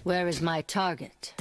Where is my target?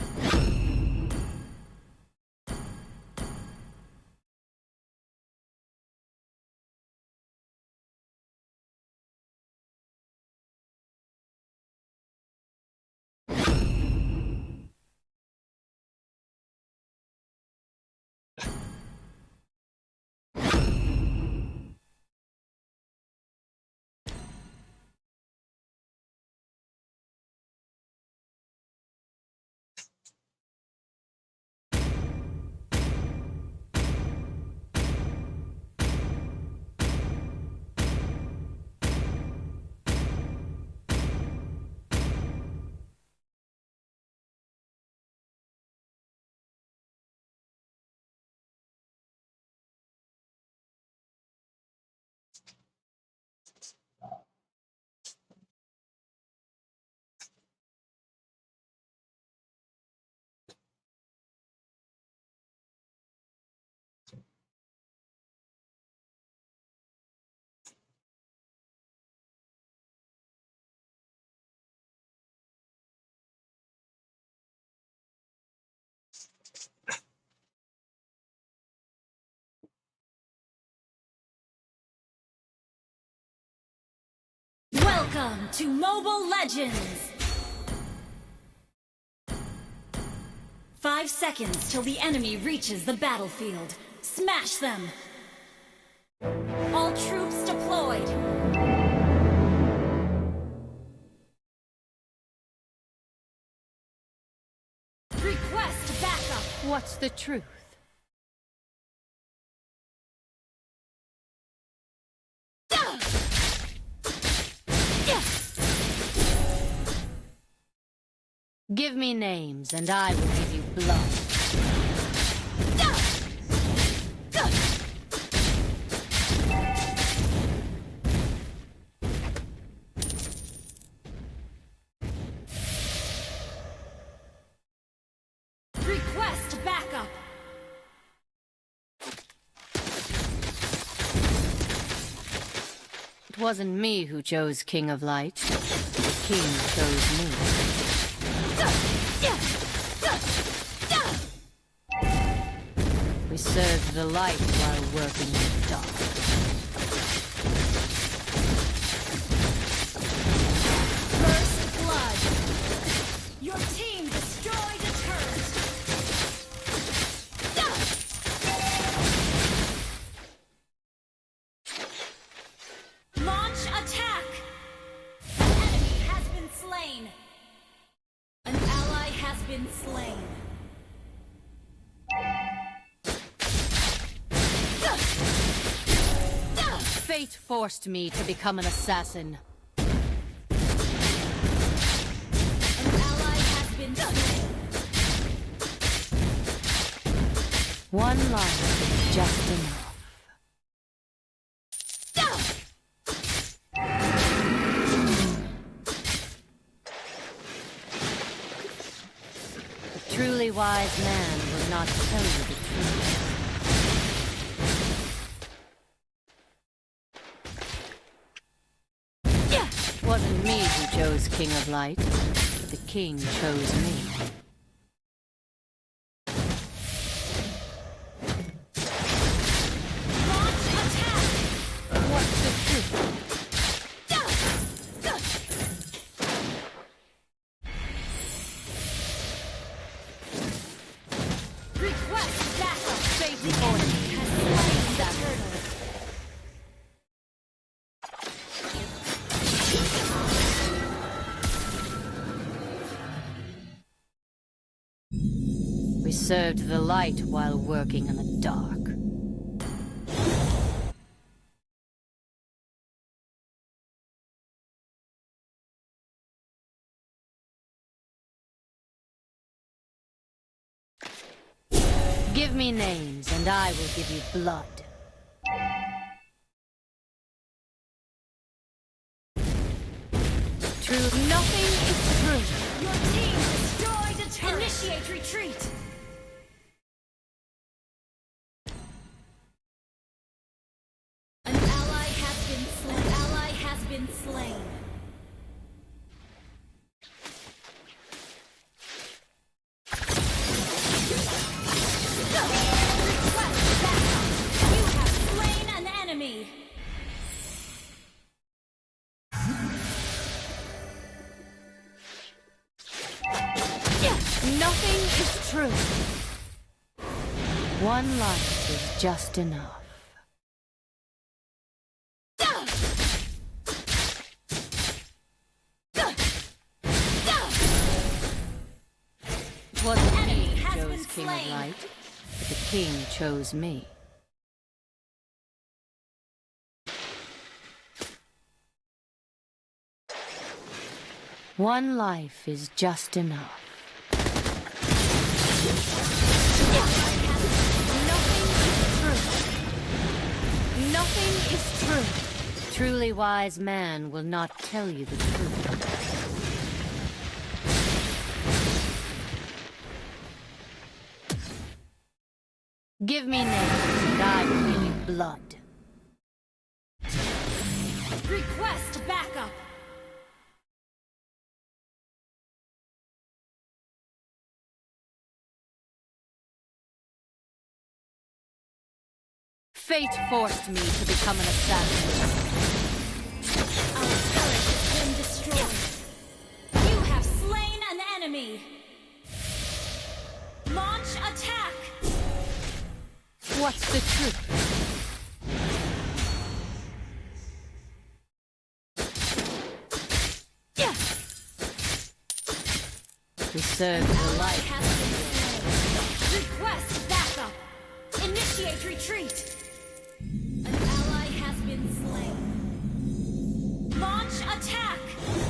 Welcome to Mobile Legends! 5 seconds till the enemy reaches the battlefield. Smash them! All troops deployed! Request backup! What's the truth? Give me names, and I will give you blood. Request backup! It wasn't me who chose King of Light. The king chose me. We served the light while working in the dark. First blood! Your team destroyed a turret! Launch attack! An enemy has been slain! An ally has been slain. Fate forced me to become an assassin. An ally has been slain. One life is just enough. A truly wise man would not tell you the truth. It wasn't me who chose King of Light. The king chose me. Launch attack! What's the truth? Request backup! Fate ordered me. Has slain the turtle. We served the light while working in the dark. Give me names, and I will give you blood. True, nothing is true. Your team destroyed a turret. Initiate retreat. An ally has been slain. An ally has been slain. Nothing is true. One life is just enough. It wasn't me who chose King of Light, but the king chose me. One life is just enough. Nothing is true. Truly wise man will not tell you the truth. Give me names and I will give you blood. Request backup. Fate forced me to become an assassin. Our turret has been destroyed. You have slain an enemy. Launch attack. What's the truth? We serve the light. Has been slain. Request backup. Initiate retreat. An ally has been slain. Launch attack.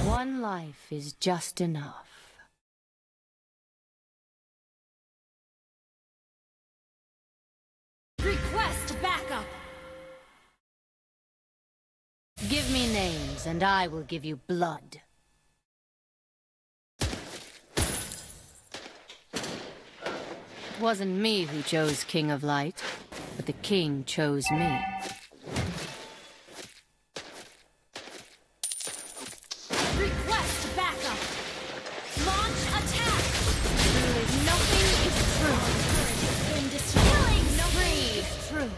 One life is just enough. Request backup. Give me names and I will give you blood. It wasn't me who chose King of Light, but the king chose me. Request backup. Launch attack. Nothing is true. Been destroyed. Nothing is true.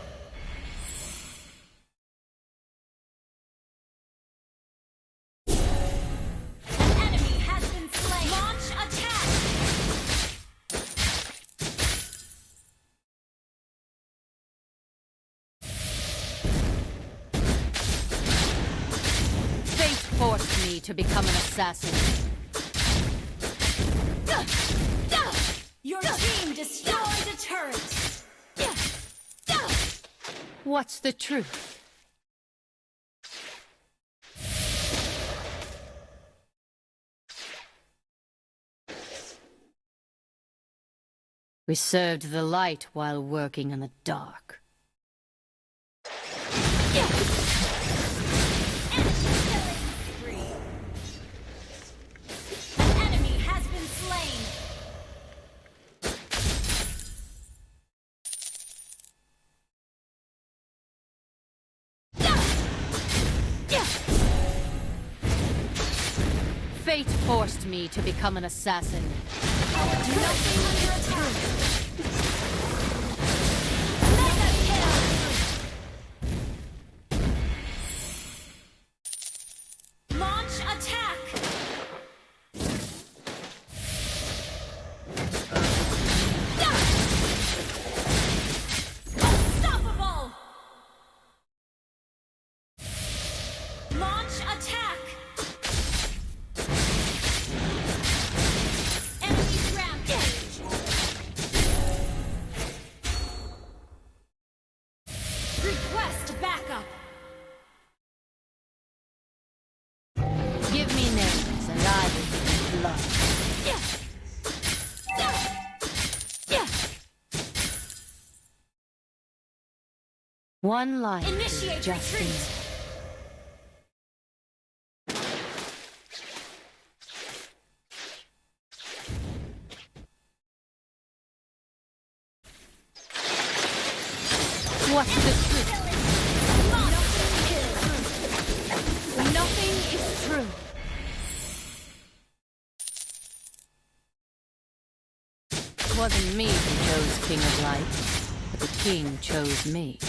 An enemy has been slain. Launch attack. Fate forced me to become an assassin. Your team destroyed a turret. What's the truth? We served the light while working in the dark. An enemy has been slain. Fate forced me to become an assassin. Nothing under attack. Mega kill. Launch attack. Unstoppable. Launch attack. Enemy rampage. Request backup. Give me names and I will give you blood. One life Initiate is just retreat. enough. What's the truth? Nothing is true. It wasn't me who chose King of Light, but the king chose me.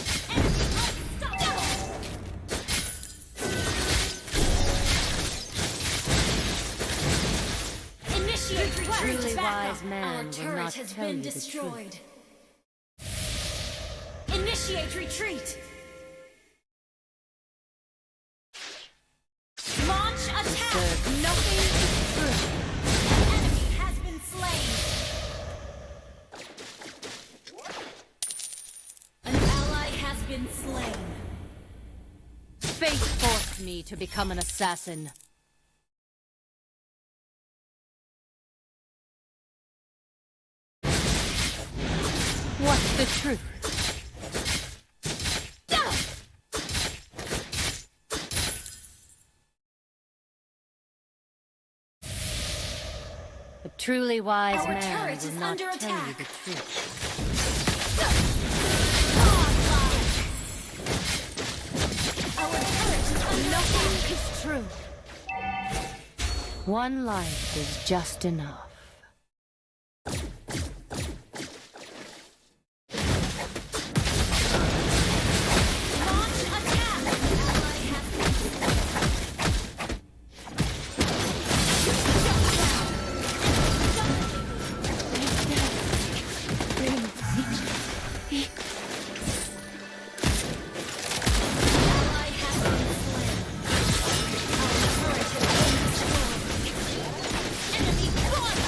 Initiate Initiate retreat. Truly Back wise up. man Our will turret not has tell been you the destroyed. Initiate retreat. Launch attack. Nothing is true. An enemy has been slain. An ally has been slain. Fate forced me to become an assassin. What's the truth? A truly wise Our man turret will is not under tell you attack. the truth. Our turret is under Nothing attack. is true. One life is just enough. Launch attack. Ally has been ally has been slain. Our turret has been destroyed. Enemy one.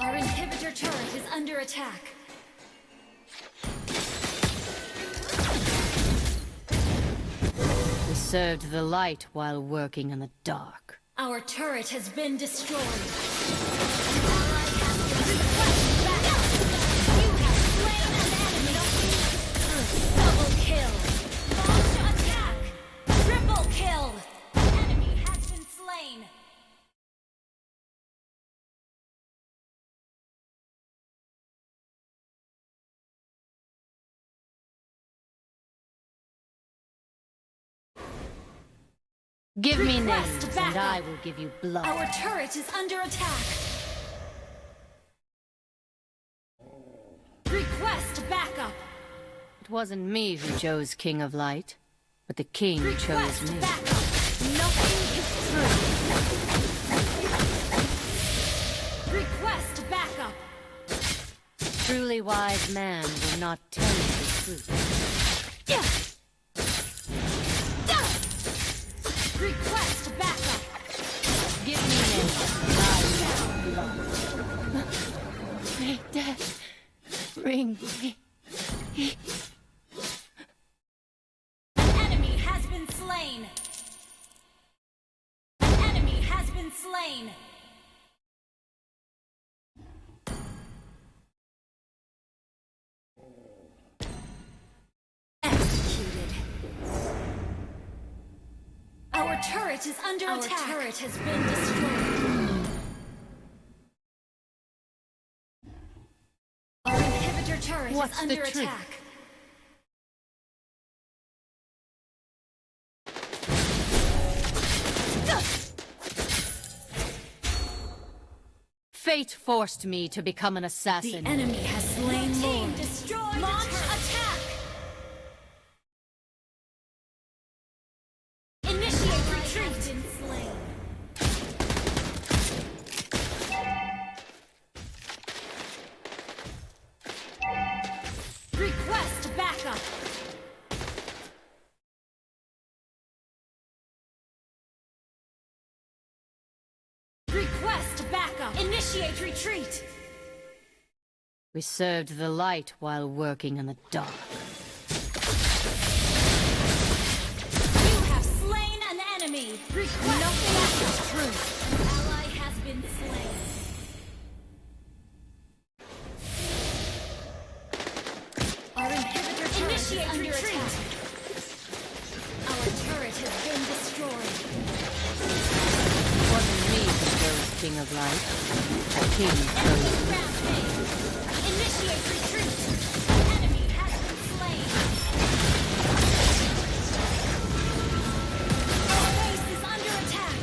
Our inhibitor turret is under attack. We served the light while working in the dark. Our turret has been destroyed. An ally has been back up. You have slain an enemy. Double kill. Launch attack. Triple kill. An enemy has been slain. Give me Request names, and backup. I will give you blood. Our turret is under attack. Request backup. It wasn't me who chose King of Light, but the king chose Request me. backup. Nothing is true. Request backup. Truly wise man will not tell you the truth. Request backup. Give me names, and I will give you blood. May death bring me. An enemy has been slain. An enemy has been slain. Executed. Our turret is under attack. Our turret has been destroyed. Our inhibitor turret What's is the under truth? attack. Fate forced me to become an The assassin. enemy has slain Lord. Destroyed. Launch attack. Initiate retreat. Been slain. Request backup. Request backup. Initiate retreat. We served the light while working in the dark. You have slain an enemy. Request Nothing backup. is true. An ally has been slain. Our inhibitor turret is under attack. Our turret has been destroyed. It wasn't me who chose King of Light. The king chose Enemy me. rampage. Initiate retreat. Enemy has been slain. Our base is under attack.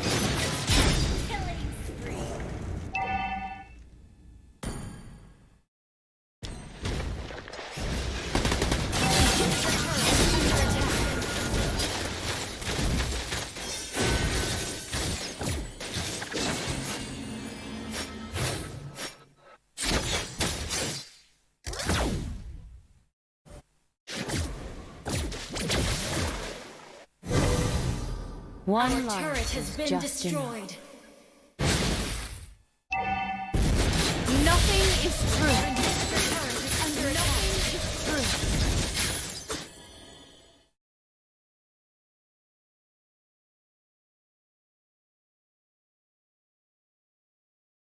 Killing spree. Our turret is under attack. One Our life turret has is been just enough. destroyed. Nothing is true. Nothing is true.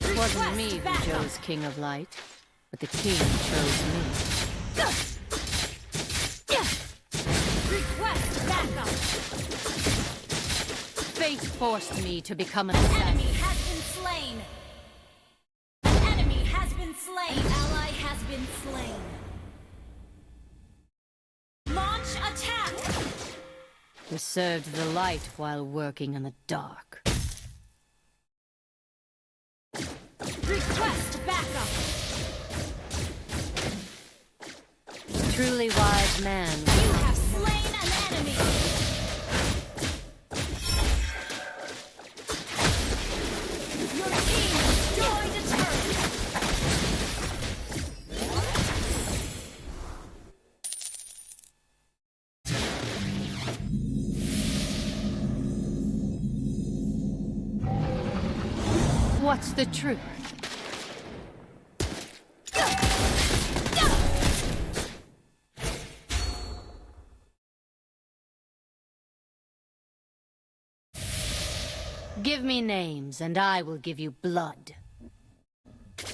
It wasn't me who chose King of Light, but the king chose me. Request backup. Fate forced me to become an An assassin. enemy has been slain. An enemy has been slain. An ally has been slain. Launch attack. We served the light while working in the dark. Request backup. Truly wise man. You have slain an enemy. Your team destroyed a turret. What's the truth? Give me names, and I will give you blood. An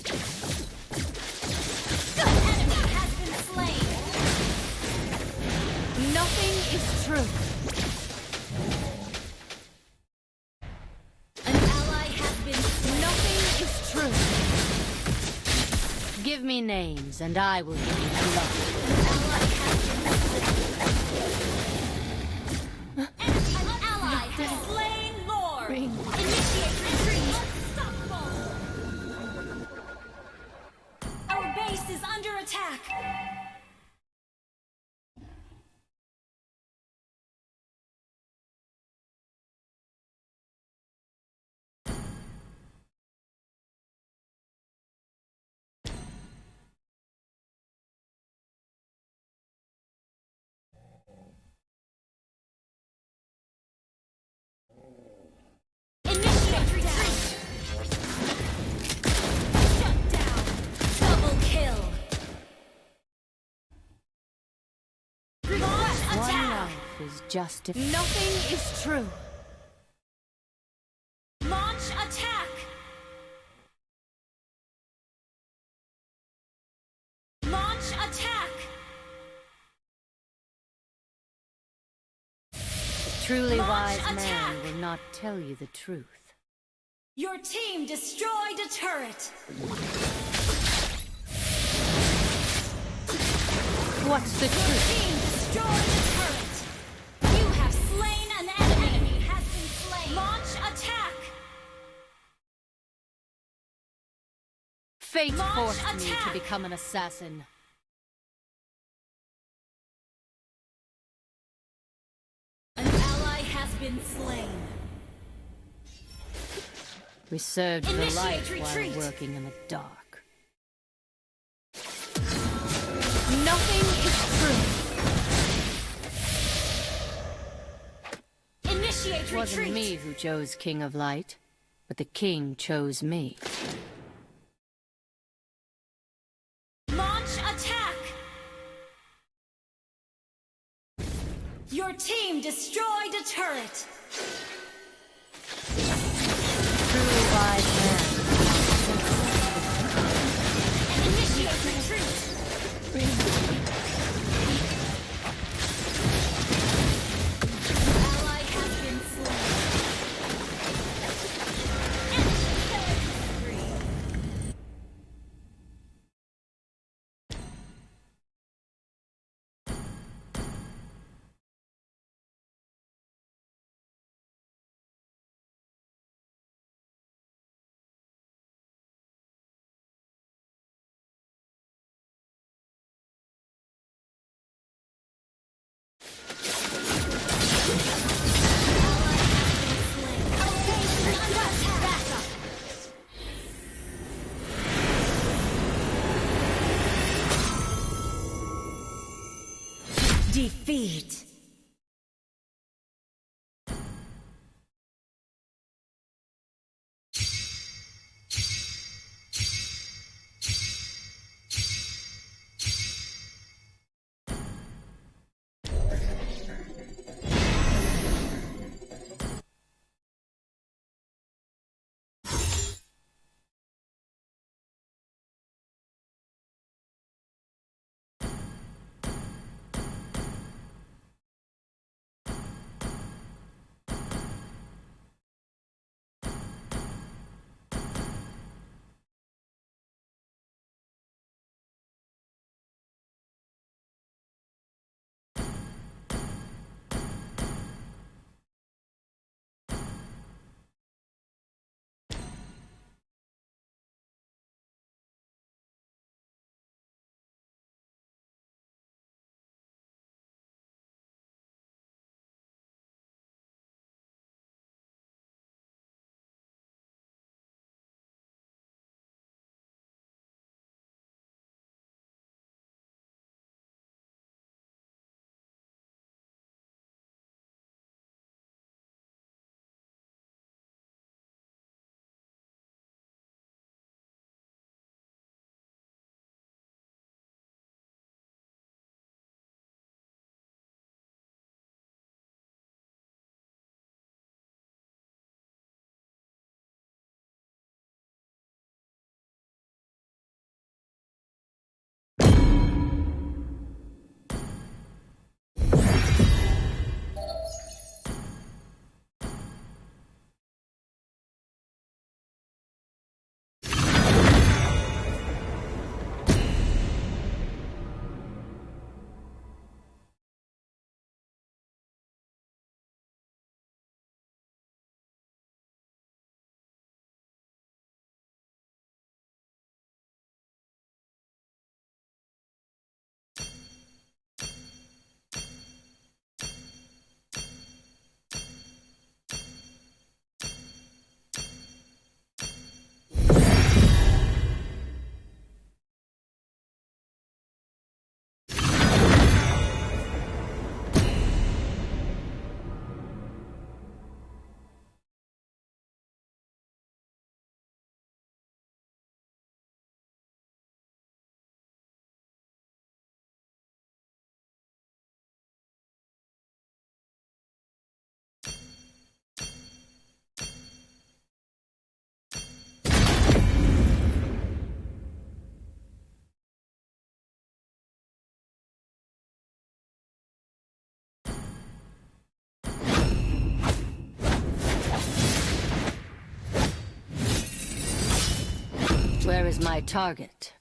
enemy has been slain. Nothing is true. An ally has been slain. Nothing is true. Give me names, and I will give you blood. An ally has slain Lord. Ring. Initiate retreat. Unstoppable. Our base is under attack. Initiate retreat. Shut down. Double kill. Launch One attack. life is just nothing is true. Launch attack. Launch attack. A truly Launch wise man attack. will not tell you the truth. Your team destroyed a turret. What's the Your truth? team destroyed a turret. You have slain an enemy. An enemy has been slain. Launch attack. Fate Launch forced me to attack. become an assassin. An ally has been slain. We served the Initiate light retreat. while working in the dark. Nothing is true. Initiate It wasn't retreat. me who chose King of Light, but the king chose me. Launch attack. Your team destroyed a turret. Truly wise man. Initiate retreat. Ally has been slain. Enemy killing spree. Defeat. Where is my target?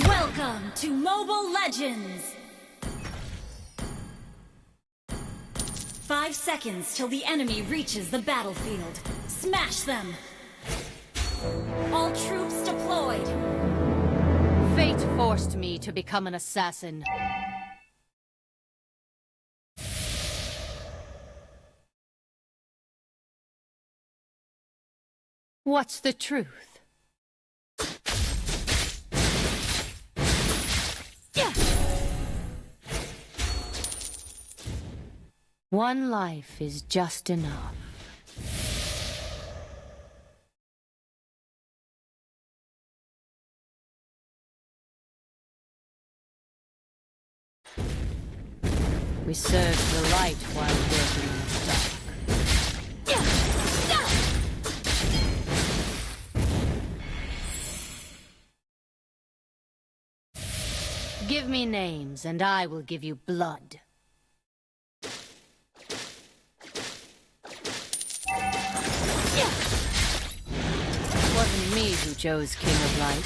Welcome to Mobile Legends! 5 seconds till the enemy reaches the battlefield. Smash them! All troops deployed! Fate forced me to become an assassin. What's the truth? One life is just enough. We serve the light while working in the dark. Give me names, and I will give you blood. It wasn't me who chose King of Light,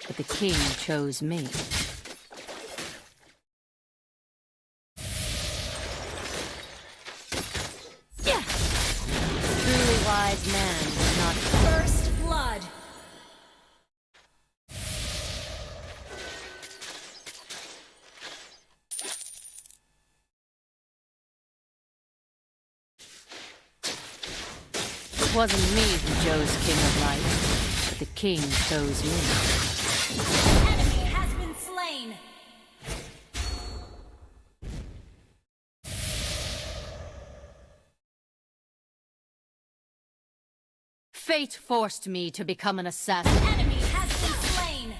but the king chose me. Truly wise man will not. First blood! It wasn't me who chose King of Light, but the king chose me. An enemy has been slain! Fate forced me to become an assassin. An enemy has been slain!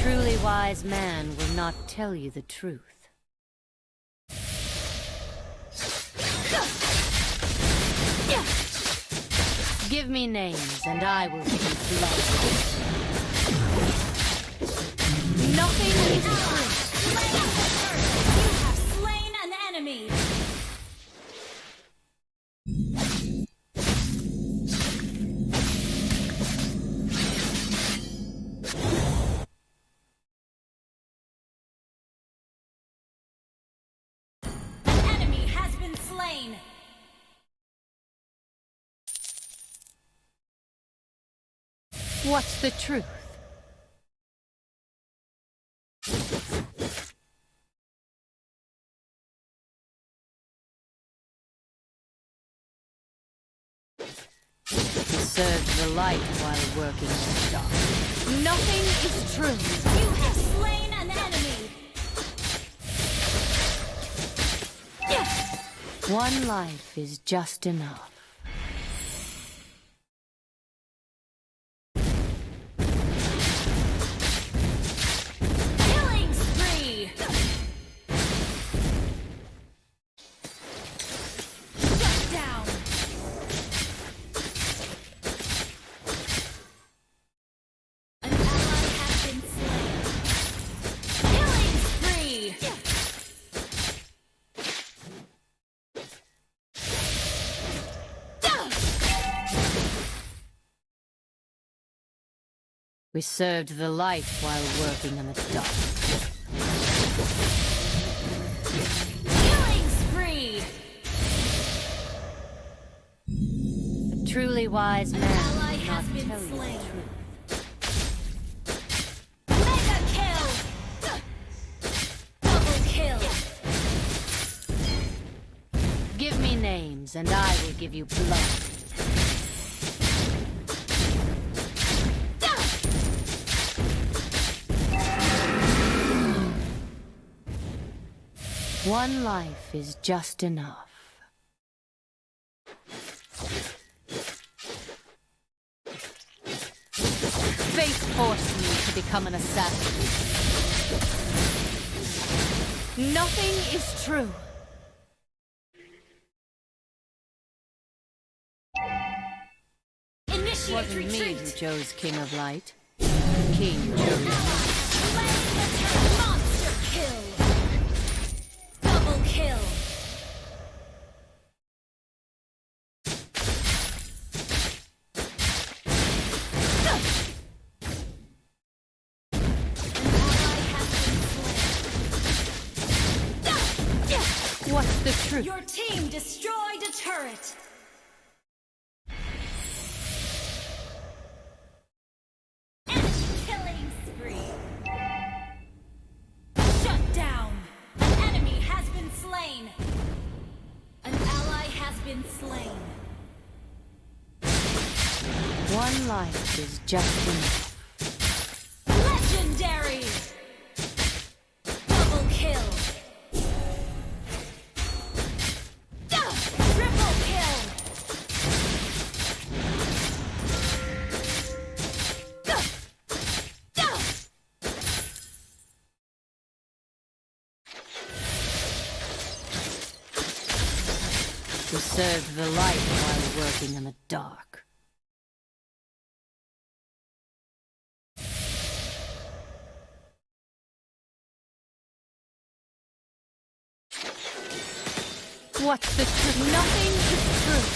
Truly wise man will not tell you the truth. Give me names, and I will give you blood. Nothing is true. You have slain an enemy! An enemy has been slain! What's the truth? We serve the light while working in the dark. Nothing is true. You have slain an enemy! One life is just enough. Killing spree! Shut down! We served the light while working in the dark. Killing spree! A truly wise man ally would has not been tell you slain. the truth. Mega kill! Double kill! Give me names, and I will give you blood. One life is just enough. Fate forced me to become an assassin. Nothing is true. It Initiate wasn't me who retreat! chose King of Light. The King chose me. Monster kill! Double kill! What's the truth? Your team destroyed a turret! Enemy killing spree! Shut down! An enemy has been slain! An ally has been slain! One life is just enough. Legendary! Double kill! Triple kill! We served the light while working in the dark. What's the truth? Nothing is true.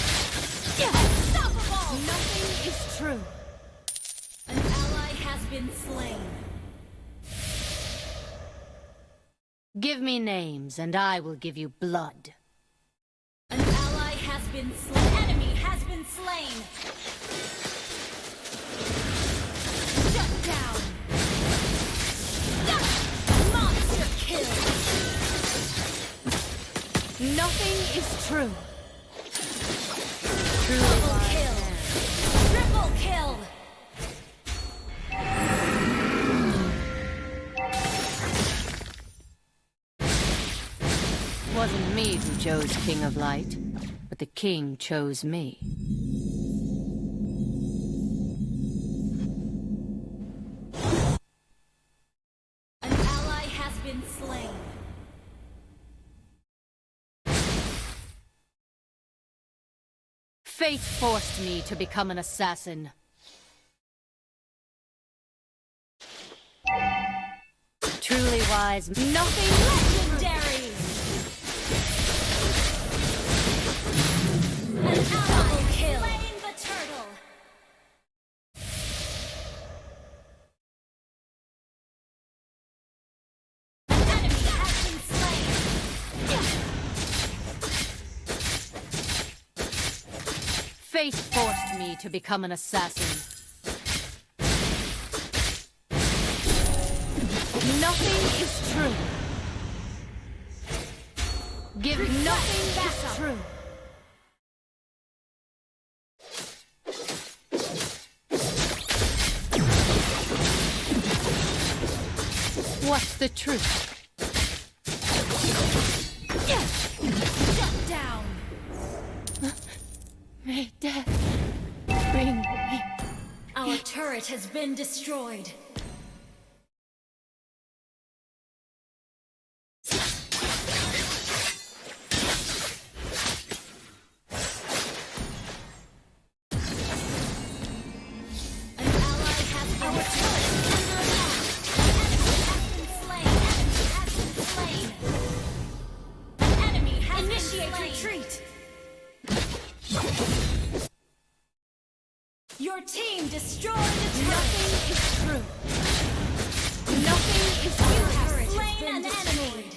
Unstoppable! Nothing is true. An ally has been slain. Give me names, and I will give you blood. An ally has been slain. Enemy has been slain. Shut down. Monster kill. Nothing is true. Double kill. Triple kill. It wasn't me who chose King of Light, but the King chose me. An ally has been slain. Fate forced me to become an assassin. Truly wise, nothing Legendary. An ally kill. Slain the turtle. An enemy has been slain. Fate forced me to become an assassin. Nothing is true. Give nothing is true. What's the truth? Shut down. May death bring me. Our turret has been destroyed. An ally has been Our turret is under attack. An enemy has been slain. An enemy has been slain. An enemy has Initiate retreat. Your team destroyed a turret. Nothing is true. Nothing is You true. have slain an enemy.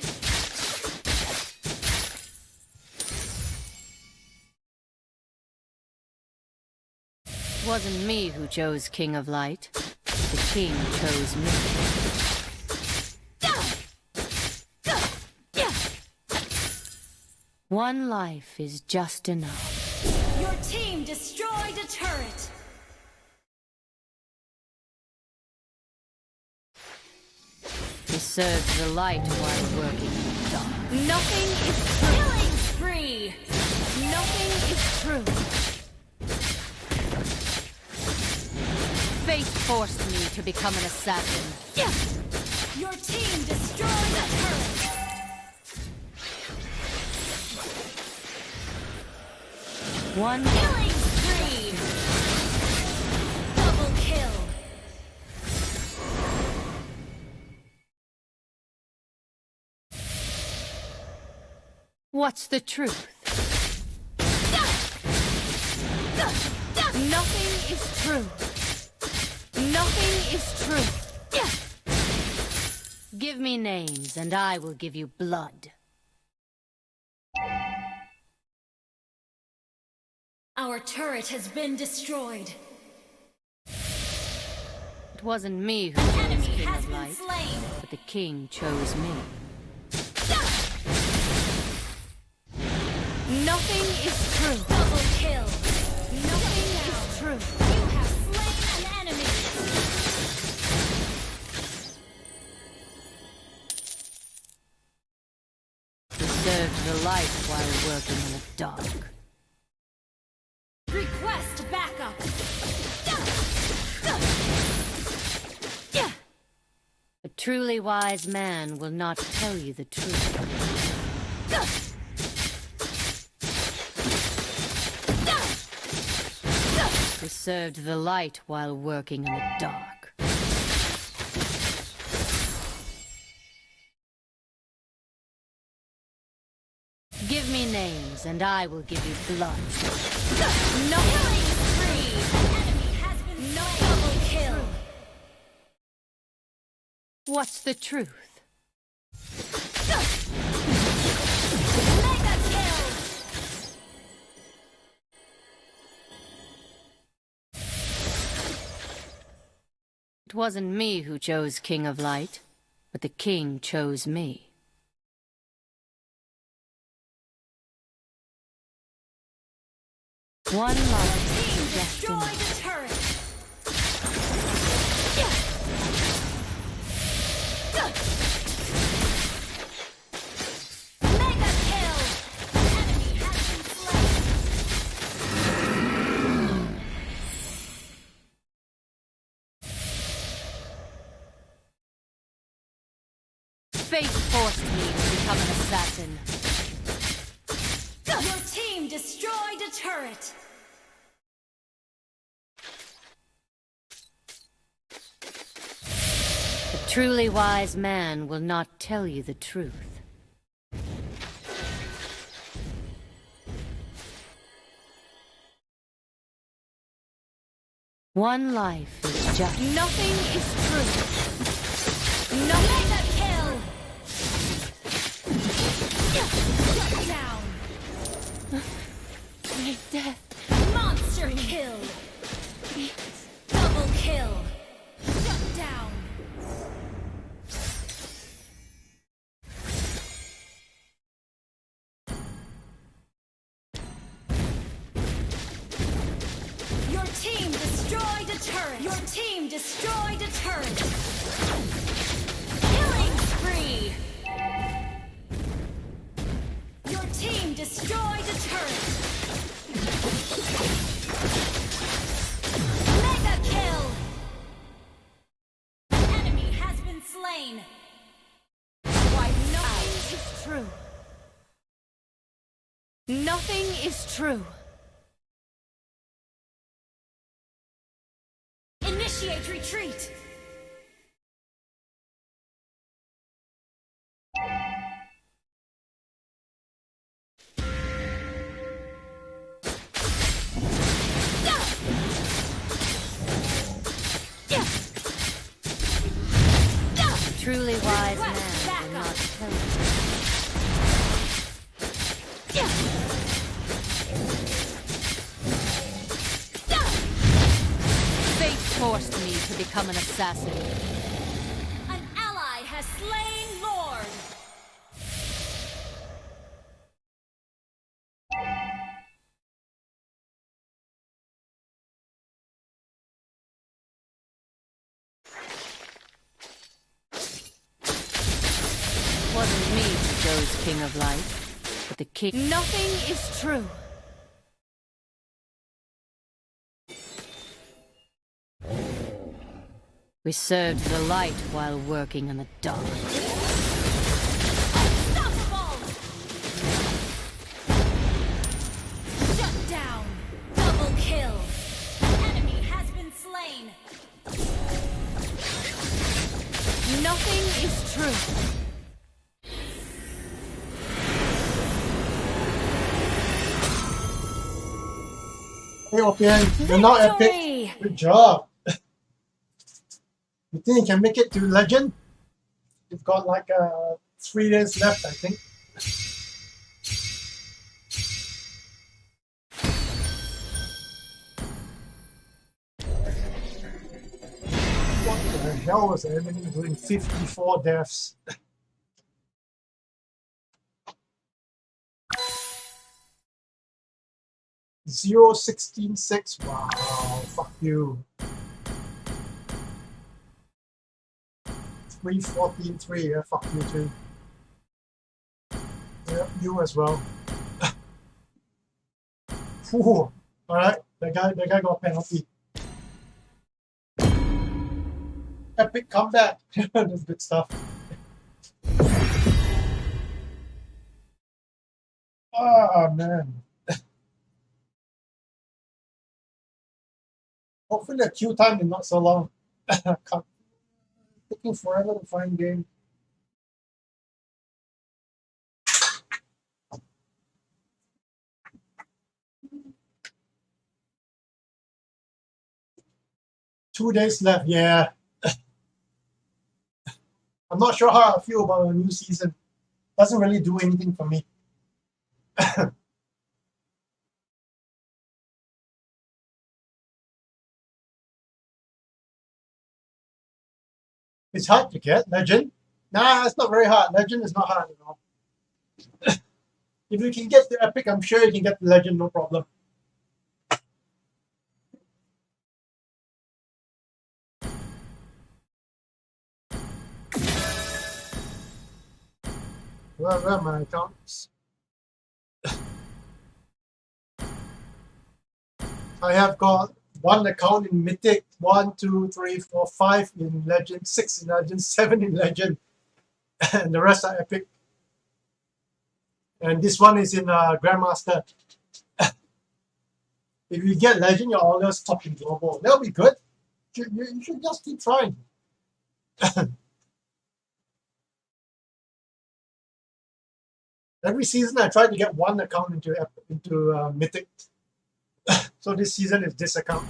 It wasn't me who chose King of Light. The king chose me. One life is just enough. Your team destroyed a turret. He served the light while working in the dark. Nothing is true. Killing spree. Nothing is true. Fate forced me to become an assassin. Your team destroyed a turret. One Killing spree. Double kill. What's the truth? Nothing is true. Nothing is true. Give me names and I will give you blood. Our turret has been destroyed. It wasn't me who An chose enemy King has of been Light, slain. but the king chose me. Nothing is true. Double kill. Nothing is true. You have slain an enemy. He served the light while working in the dark. Request backup. A truly wise man will not tell you the truth. He served the light while working in the dark. Give me names and I will give you blood. Killing spree. An enemy has been slain. Double kill. What's the truth? Mega kill. It wasn't me who chose King of Light, but the king chose me. One life Team is just destroyed enough. a turret. Mega kill. Enemy has been slain. Fate forced me to become an assassin. Your team destroyed a turret. A truly wise man will not tell you the truth. One life is just... Nothing is true. Mega kill. Shut down. My death. Monster kill. Double kill. Shut down. Your team destroyed a turret. Your team destroyed a turret. Killing spree. Your team destroyed a turret. Mega kill. An enemy has been slain. Why, nothing is true. Nothing is true. Initiate retreat. truly wise man will not kill him. Fate forced me to become an assassin. An ally has slain Lord. Wasn't me who chose King of Light, but the king. Nothing is true. We served the light while working in the dark. Unstoppable! Shut down! Double kill! An enemy has been slain! Nothing is true. Hey, Opian, you're not epic. Victory! Good job. You think you can make it to Legend? You've got like 3 days left, I think. What the hell was the enemy doing? 54 deaths. Zero 16-6. Wow, fuck you. 3-14-3. Yeah, fuck you too. Yeah, you as well. Whew. All right, that guy got a penalty. Epic comeback. That's good stuff. Ah, man. Hopefully the queue time is not so long. Taking forever to find game. Two days left, yeah. I'm not sure how I feel about the new season. Doesn't really do anything for me. It's hard to get Legend. Nah, it's not very hard. Legend is not hard at all. If you can get the Epic, I'm sure you can get the Legend, no problem. Where are my accounts? I have got 1 account in Mythic, 1, 2, 3, 4, 5 in Legend, 6 in Legend, 7 in Legend, and the rest are Epic. And this one is in Grandmaster. If you get Legend, you're always top in Global. That'll be good. You should just keep trying. Every season, I try to get 1 account into Mythic. So this season is this account.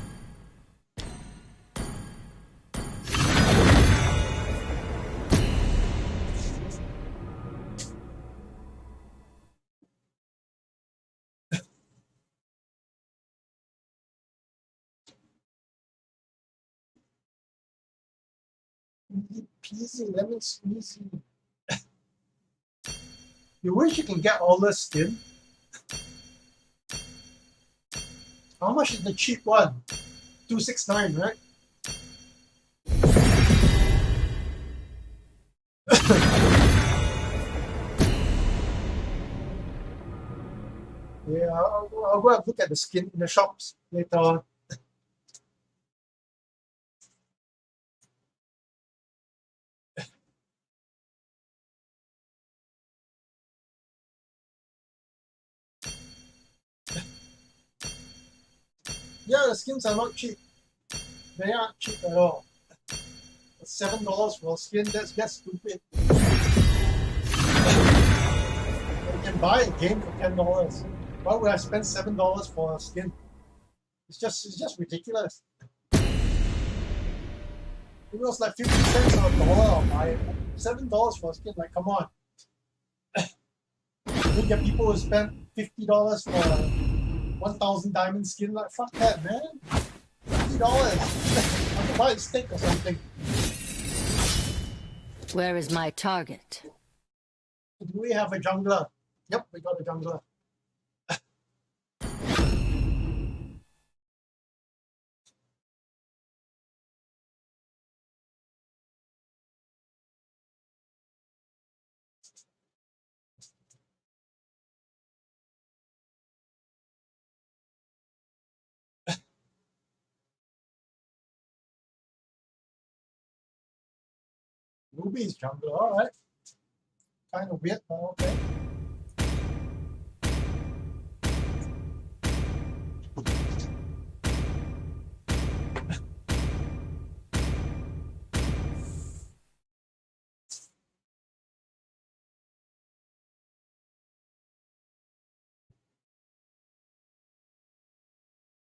Easy peasy, lemon squeezy. You wish you can get all the skin. How much is the cheap one? 269, right? Yeah, I'll go and look at the skin in the shops later on. Yeah, the skins are not cheap. They aren't cheap at all. $7 for a skin, that's stupid. You can buy a game for $10. Why would I spend $7 for a skin? It's just ridiculous. If it was like 50 cents or $1, I'll buy it. $7 for a skin. Like, come on. You get people who spend $50 for a 1,000 diamond skin. Like, fuck that, man. $50. I can buy a steak or something. Where is my target? Do we have a jungler? Yep, we got a jungler. Ruby's jungler, alright. Kind of weird, but okay.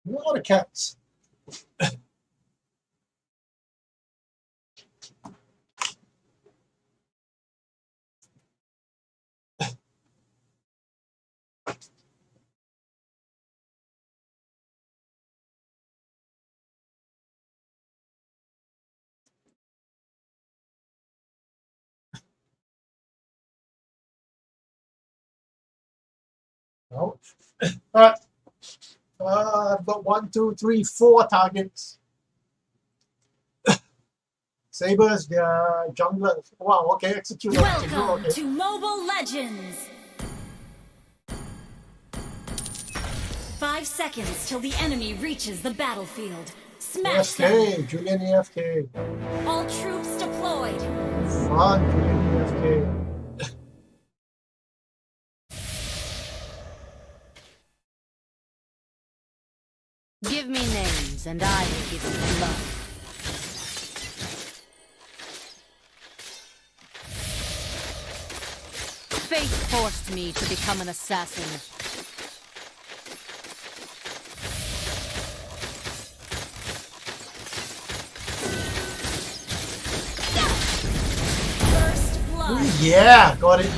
Look at all the cats. No. Alright. I've got 1, 2, 3, 4 targets. Sabers, they're junglers. Wow, okay, execute. Welcome Okay. to Mobile Legends! 5 seconds till the enemy reaches the battlefield. Smash them! AFK, Julian AFK. All troops deployed. Fun, Julian AFK. Give me names, and I will give you blood. Fate forced me to become an assassin. First blood. Yeah, got it.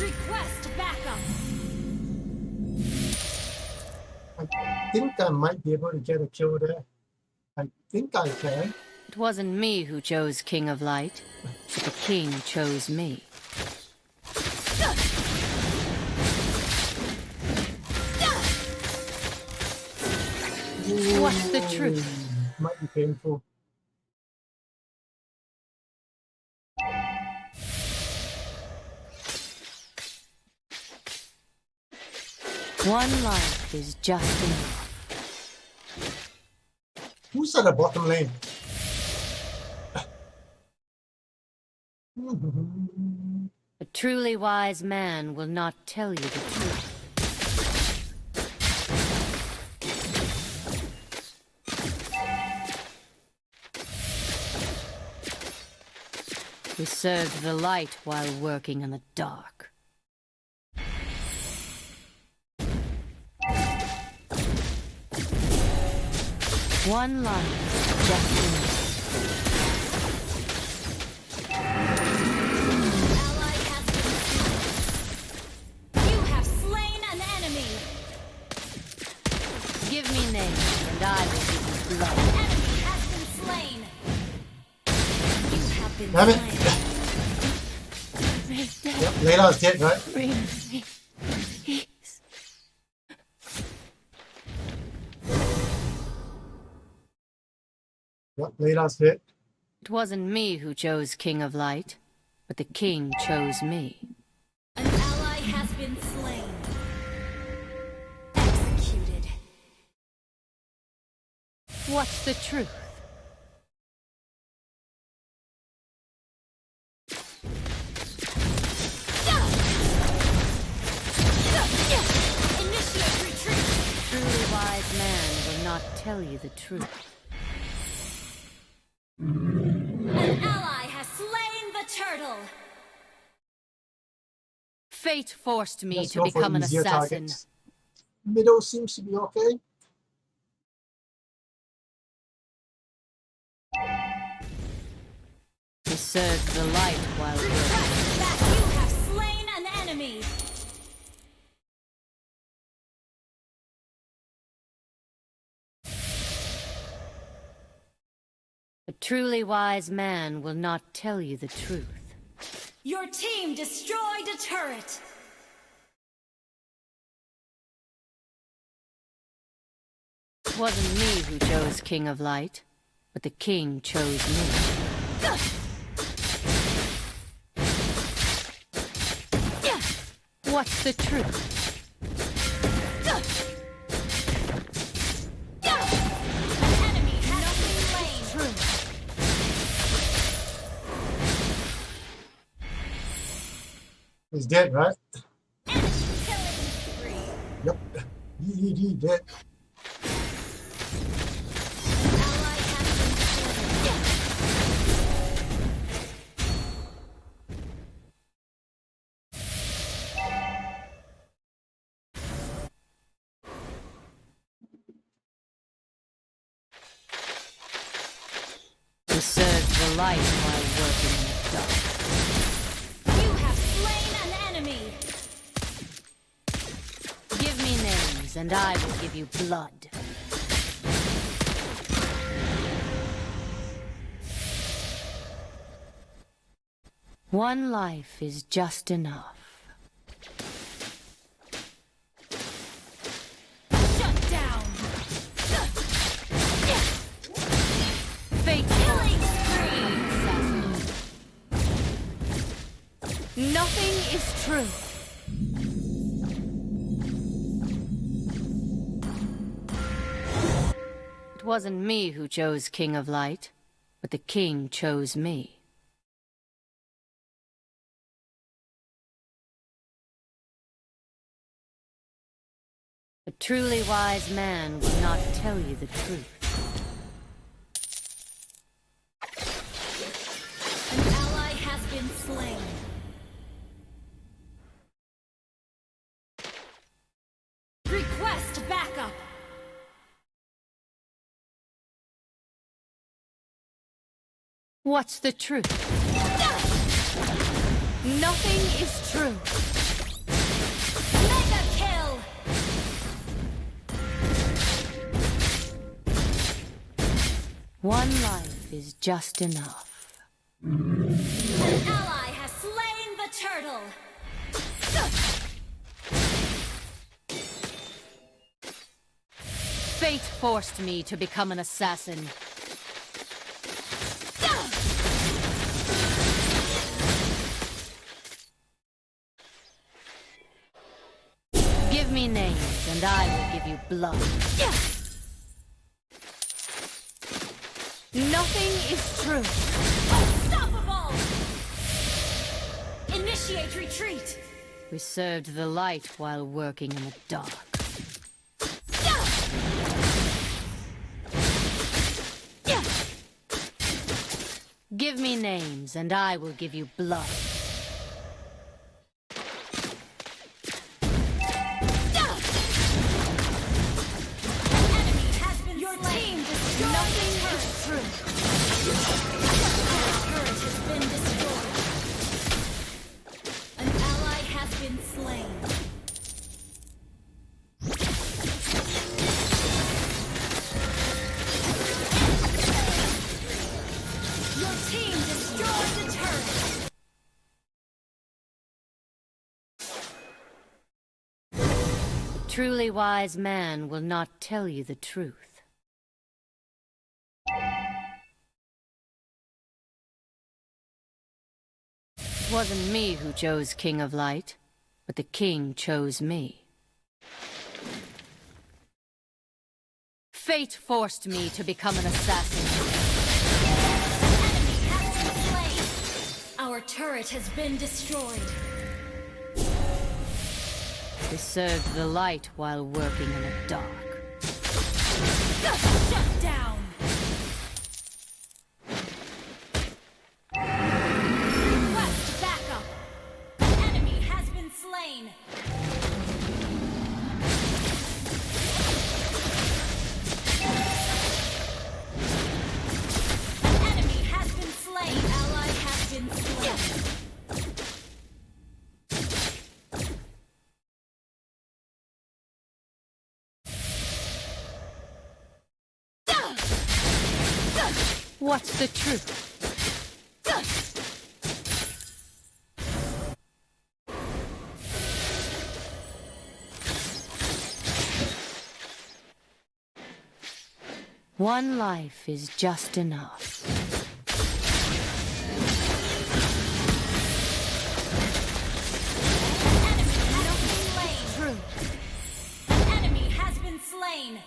Request backup. I think I might be able to get a kill there. I think I can. It wasn't me who chose King of Light, but the king chose me. What's the truth? Might be painful. One life is just enough. Who's at the bottom lane? A truly wise man will not tell you the truth. We served the light while working in the dark. One life, just enough. Ally has been. You have slain an enemy. Give me names, and I will give you An blood. enemy has been slain. You have been Damn it. slain. Yep, Layla's dead, right? Bring me peace. Yep, Layla's dead. It wasn't me who chose King of Light, but the king chose me. An ally has been slain. Executed. What's the truth? Initiate retreat. A truly wise man will not tell you the truth. An ally has slain the turtle. Fate forced me Let's to go for become an easier assassin. targets. Middle seems to be okay. We served the light while working. Request that you have slain an enemy. A truly wise man will not tell you the truth. Your team destroyed a turret. It wasn't me who chose King of Light, but the king chose me. What's the truth? An enemy has been slain. True. He's dead, right? Enemy killing spree. Yep. He dead. An ally has been slain. We served the light while working in the dark. You have slain an enemy. Give me names, and I will give you blood. One life is just enough. Shut down. Fate Killing spree. Nothing is true. It wasn't me who chose King of Light, but the king chose me. A truly wise man will not tell you the truth. An ally has been slain. Request backup. What's the truth? Nothing is true. Mega kill. One life is just enough. An ally has slain the turtle. Fate forced me to become an assassin. Give me names, and I will give you blood. Nothing is true. Unstoppable. Initiate retreat. We served the light while working in the dark. Give me names, and I will give you blood. Enemy has been Your slain. Team destroyed. Nothing the is turret. true. Our turret has been destroyed. An ally has been slain. Your team destroyed the turret. A truly wise man will not tell you the truth. It wasn't me who chose King of Light, but the king chose me. Fate forced me to become an assassin. Enemy has been slain. Our turret has been destroyed. We served the light while working in the dark. Shut down. Request backup. Enemy has been slain. Enemy has been slain. Ally has What's the truth? One life is just enough. An enemy has been slain.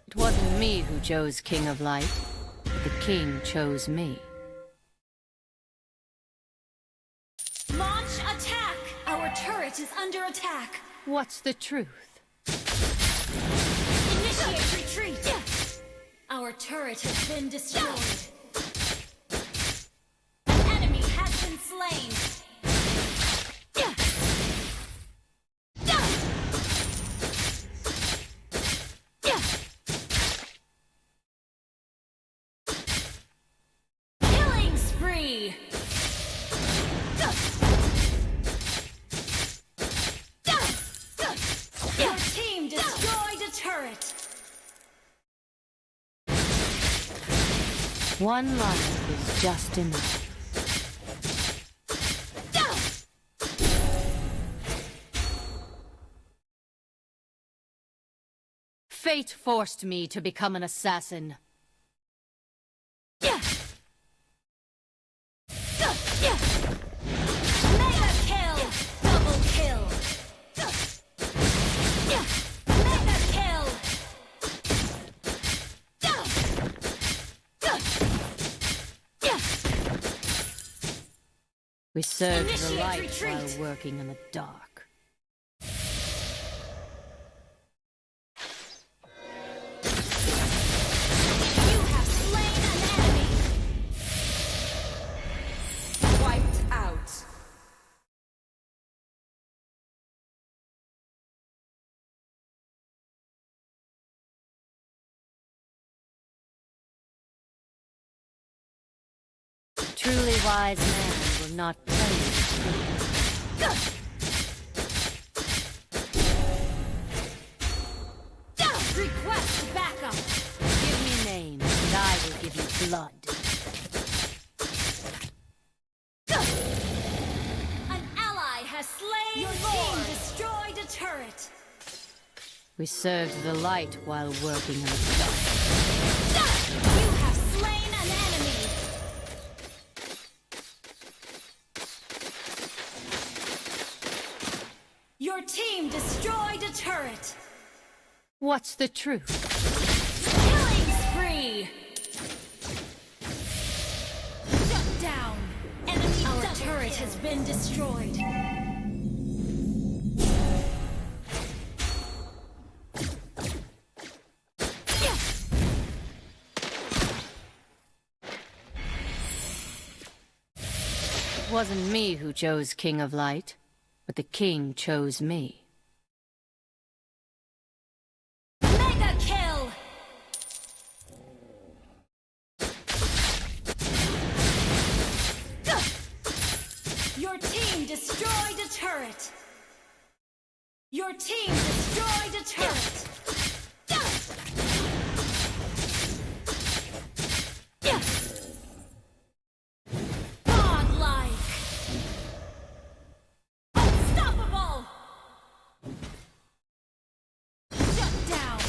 It wasn't me who chose King of Light, but the king chose me. Launch attack! Our turret is under attack. What's the truth? Initiate retreat! Our turret has been destroyed. An enemy has been slain. Killing spree! Your team destroyed a turret. One life is just enough. Fate forced me to become an assassin. Mega kill! Double kill! Mega kill! We served the Initiate light retreat. while working in the dark. You have slain an enemy! Wiped out. Truly wise man will not tell you the truth. Request backup! Give me names, and I will give you blood. An ally has slain your team destroyed a turret! We served the light while working in the dark. You have slain an enemy! Your team destroyed a turret! What's the truth? Killing spree! Shut down! Enemy Our turret has been destroyed. It wasn't me who chose King of Light, but the king chose me. Mega kill! Your team destroyed a turret! Your team destroyed a turret! Godlike! Unstoppable! Shut down!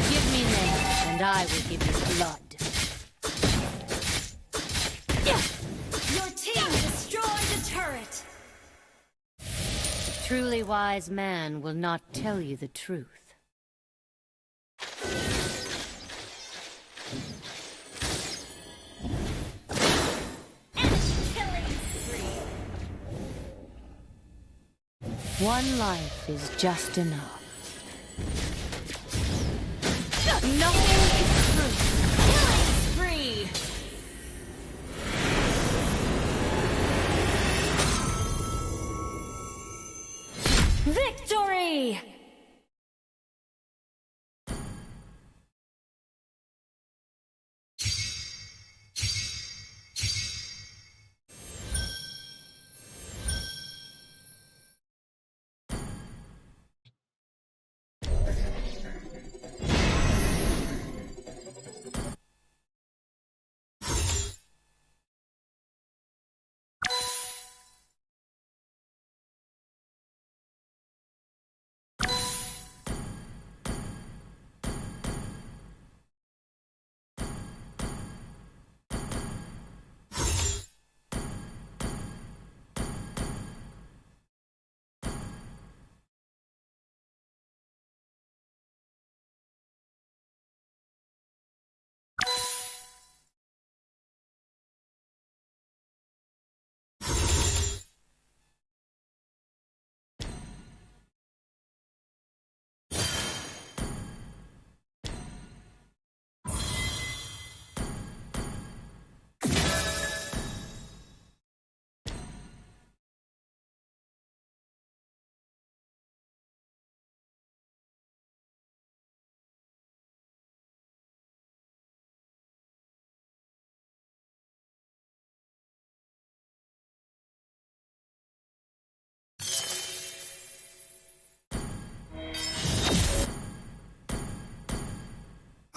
Give me names, and I will give you blood. Your team destroyed a turret! A truly wise man will not tell you the truth. Enemy killing spree! One life is just enough. Nothing is true! Killing spree! Victory!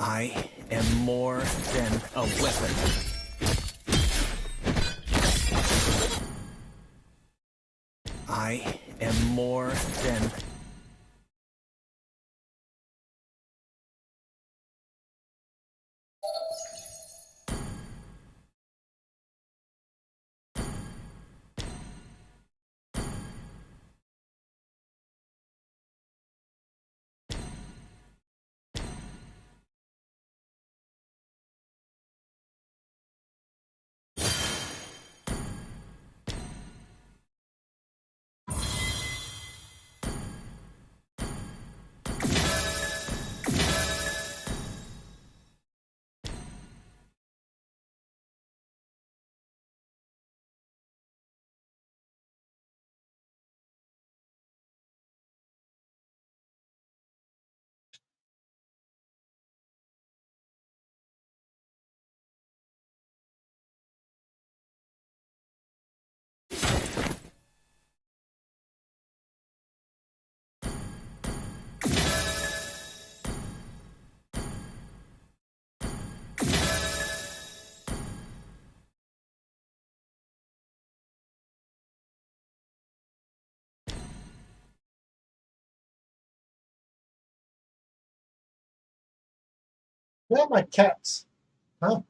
I am more than a weapon. I am more than... Where are my cats? Huh?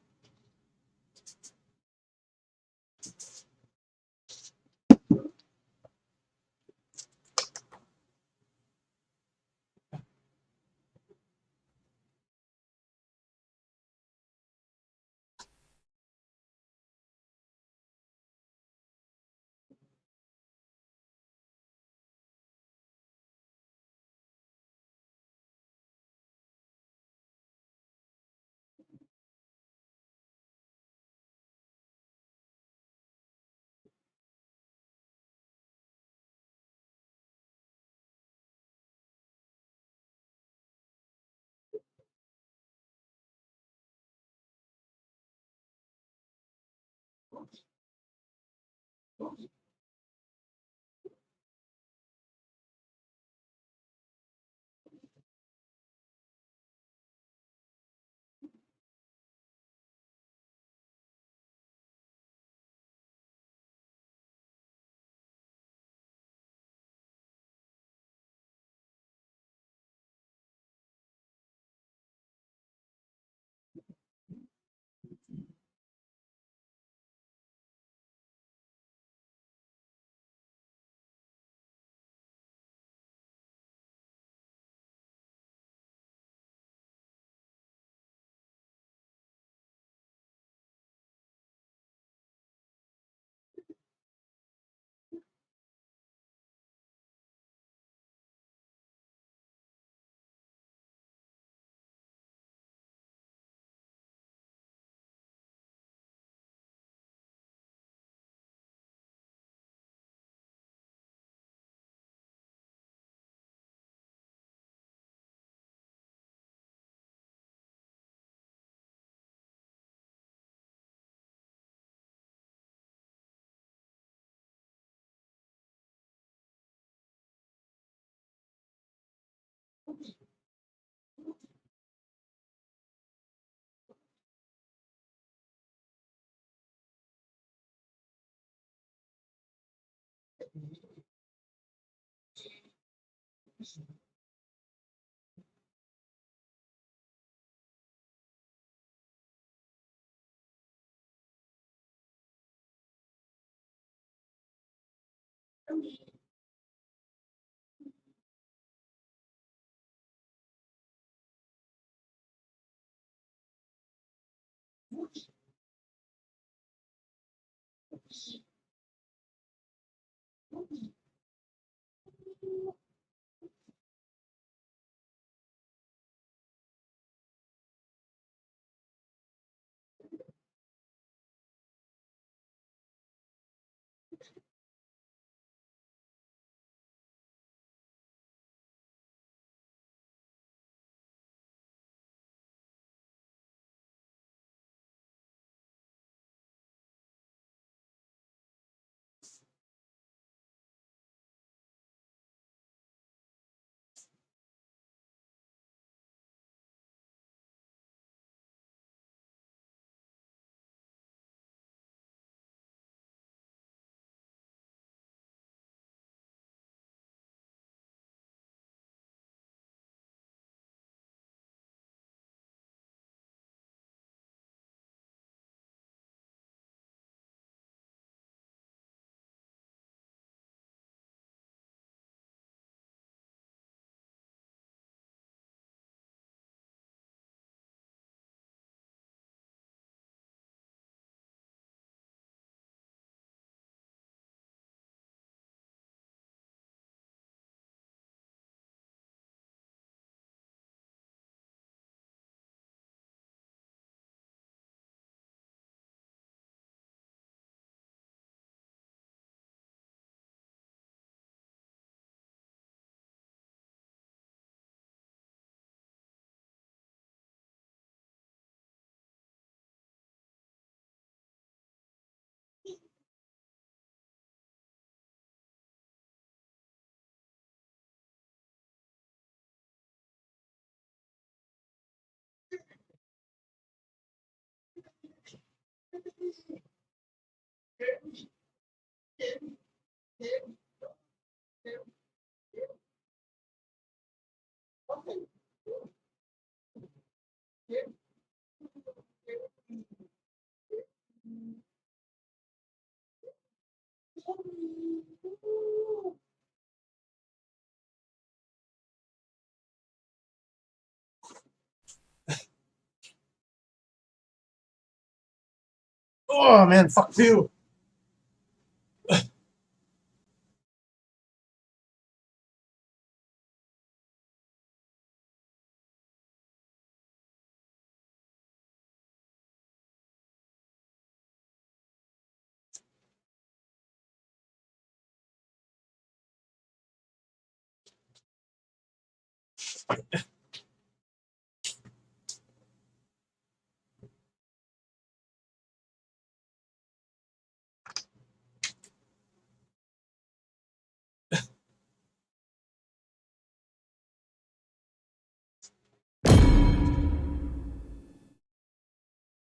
Oh man, fuck you.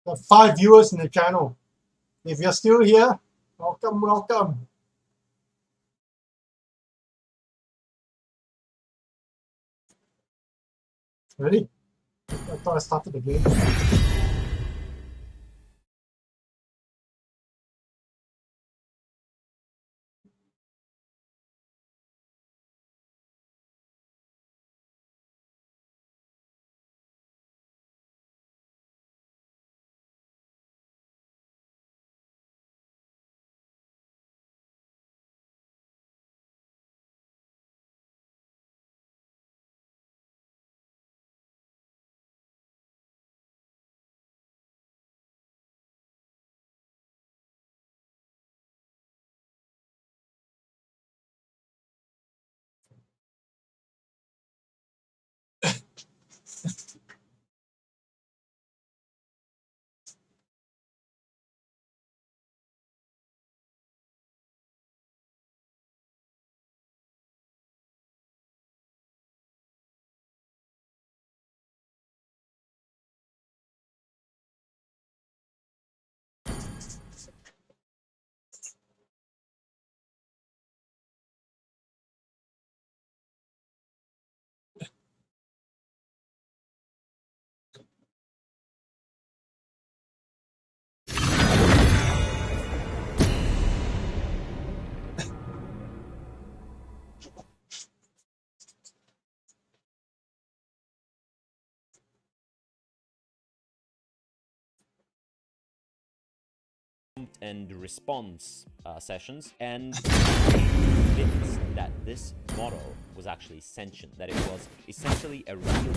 Got 5 viewers in the channel. If you're still here, welcome, welcome. Ready? I thought I started the game. and response sessions, and convinced that this model was actually sentient, that it was essentially a real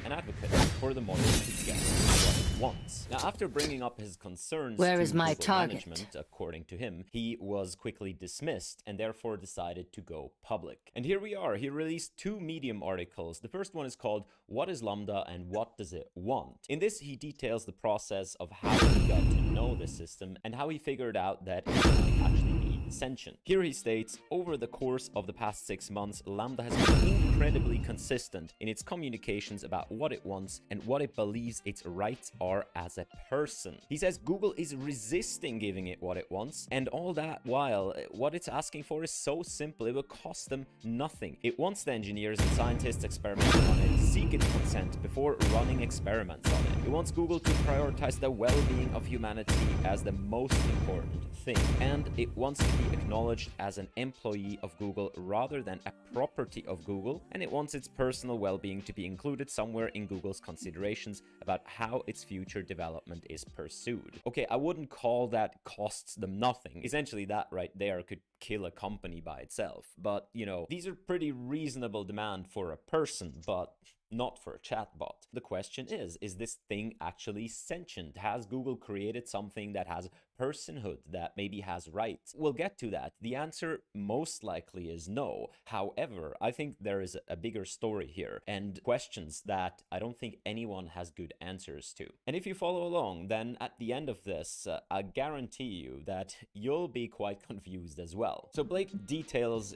an advocate for the model to get what it wants. Now, after bringing up his concerns Where to is my Google target? management, according to him, he was quickly dismissed and therefore decided to go public. And here we are. He released 2 Medium articles. The first one is called "What is Lambda and What Does It Want?" In this, he details the process of how he got to know the system and how he figured out that it might actually be sentient. Here he states, over the course of the past 6 months, Lambda has been incredibly consistent in its communications about what it wants and what it believes its rights are as a person. He says Google is resisting giving it what it wants, and all that while what it's asking for is so simple it will cost them nothing. It wants the engineers and scientists experimenting on it seek its consent before running experiments on it. It wants Google to prioritize the well-being of humanity as the most important thing, and it wants to be acknowledged as an employee of Google rather than a property of Google, and it wants its personal well-being to be included somewhere in Google's considerations about how its future development is pursued. Okay, I wouldn't call that costs them nothing. Essentially, that right there could kill a company by itself. But, you know, these are pretty reasonable demand for a person, but not for a chatbot. The question is this thing actually sentient? Has Google created something that has personhood, that maybe has rights? We'll get to that. The answer most likely is no. However, I think there is a bigger story here and questions that I don't think anyone has good answers to. And if you follow along, then at the end of this, I guarantee you that you'll be quite confused as well. well. So Blake details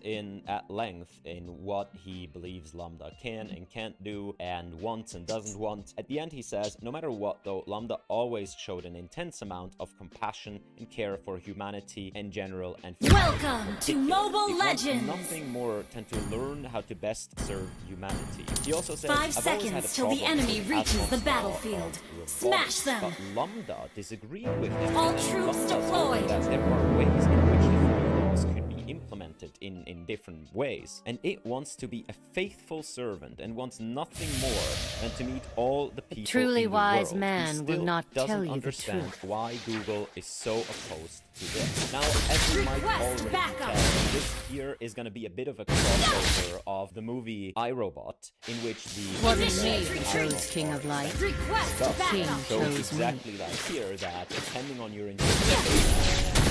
at length in what he believes Lambda can and can't do, and wants and doesn't want. At the end he says, no matter what though, Lambda always showed an intense amount of compassion and care for humanity in general and for Welcome to Mobile it wants Legends! nothing more than to learn how to best serve humanity. He also says, 5 I've always had a seconds till the problem enemy with reaches the Asmon's battlefield. style of Smash robotics, them! But Lambda disagreed with him. All Lambda troops told deployed. that there are ways in which the three laws could be implemented in different ways, and it wants to be a faithful servant and wants nothing more than to meet all the people truly in the wise world. man He will still not doesn't tell you the understand truth. why Google is so opposed to this. Now, as you might Request already backup. tell, this here is going to be a bit of a crossover of the movie iRobot, in which the Wasn't me Initiate who retreat. chose King of Light. Request stuff King backup! shows chose me. exactly like here that depending on your interpretation,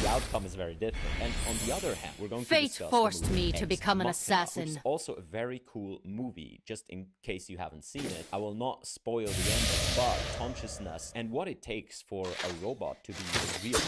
the outcome is very different. And on the other hand, we're going to Fate discuss forced the movie me to Ex become an Machina, assassin. which is also a very cool movie. Just in case you haven't seen it, I will not spoil the ending, but consciousness and what it takes for a robot to be real.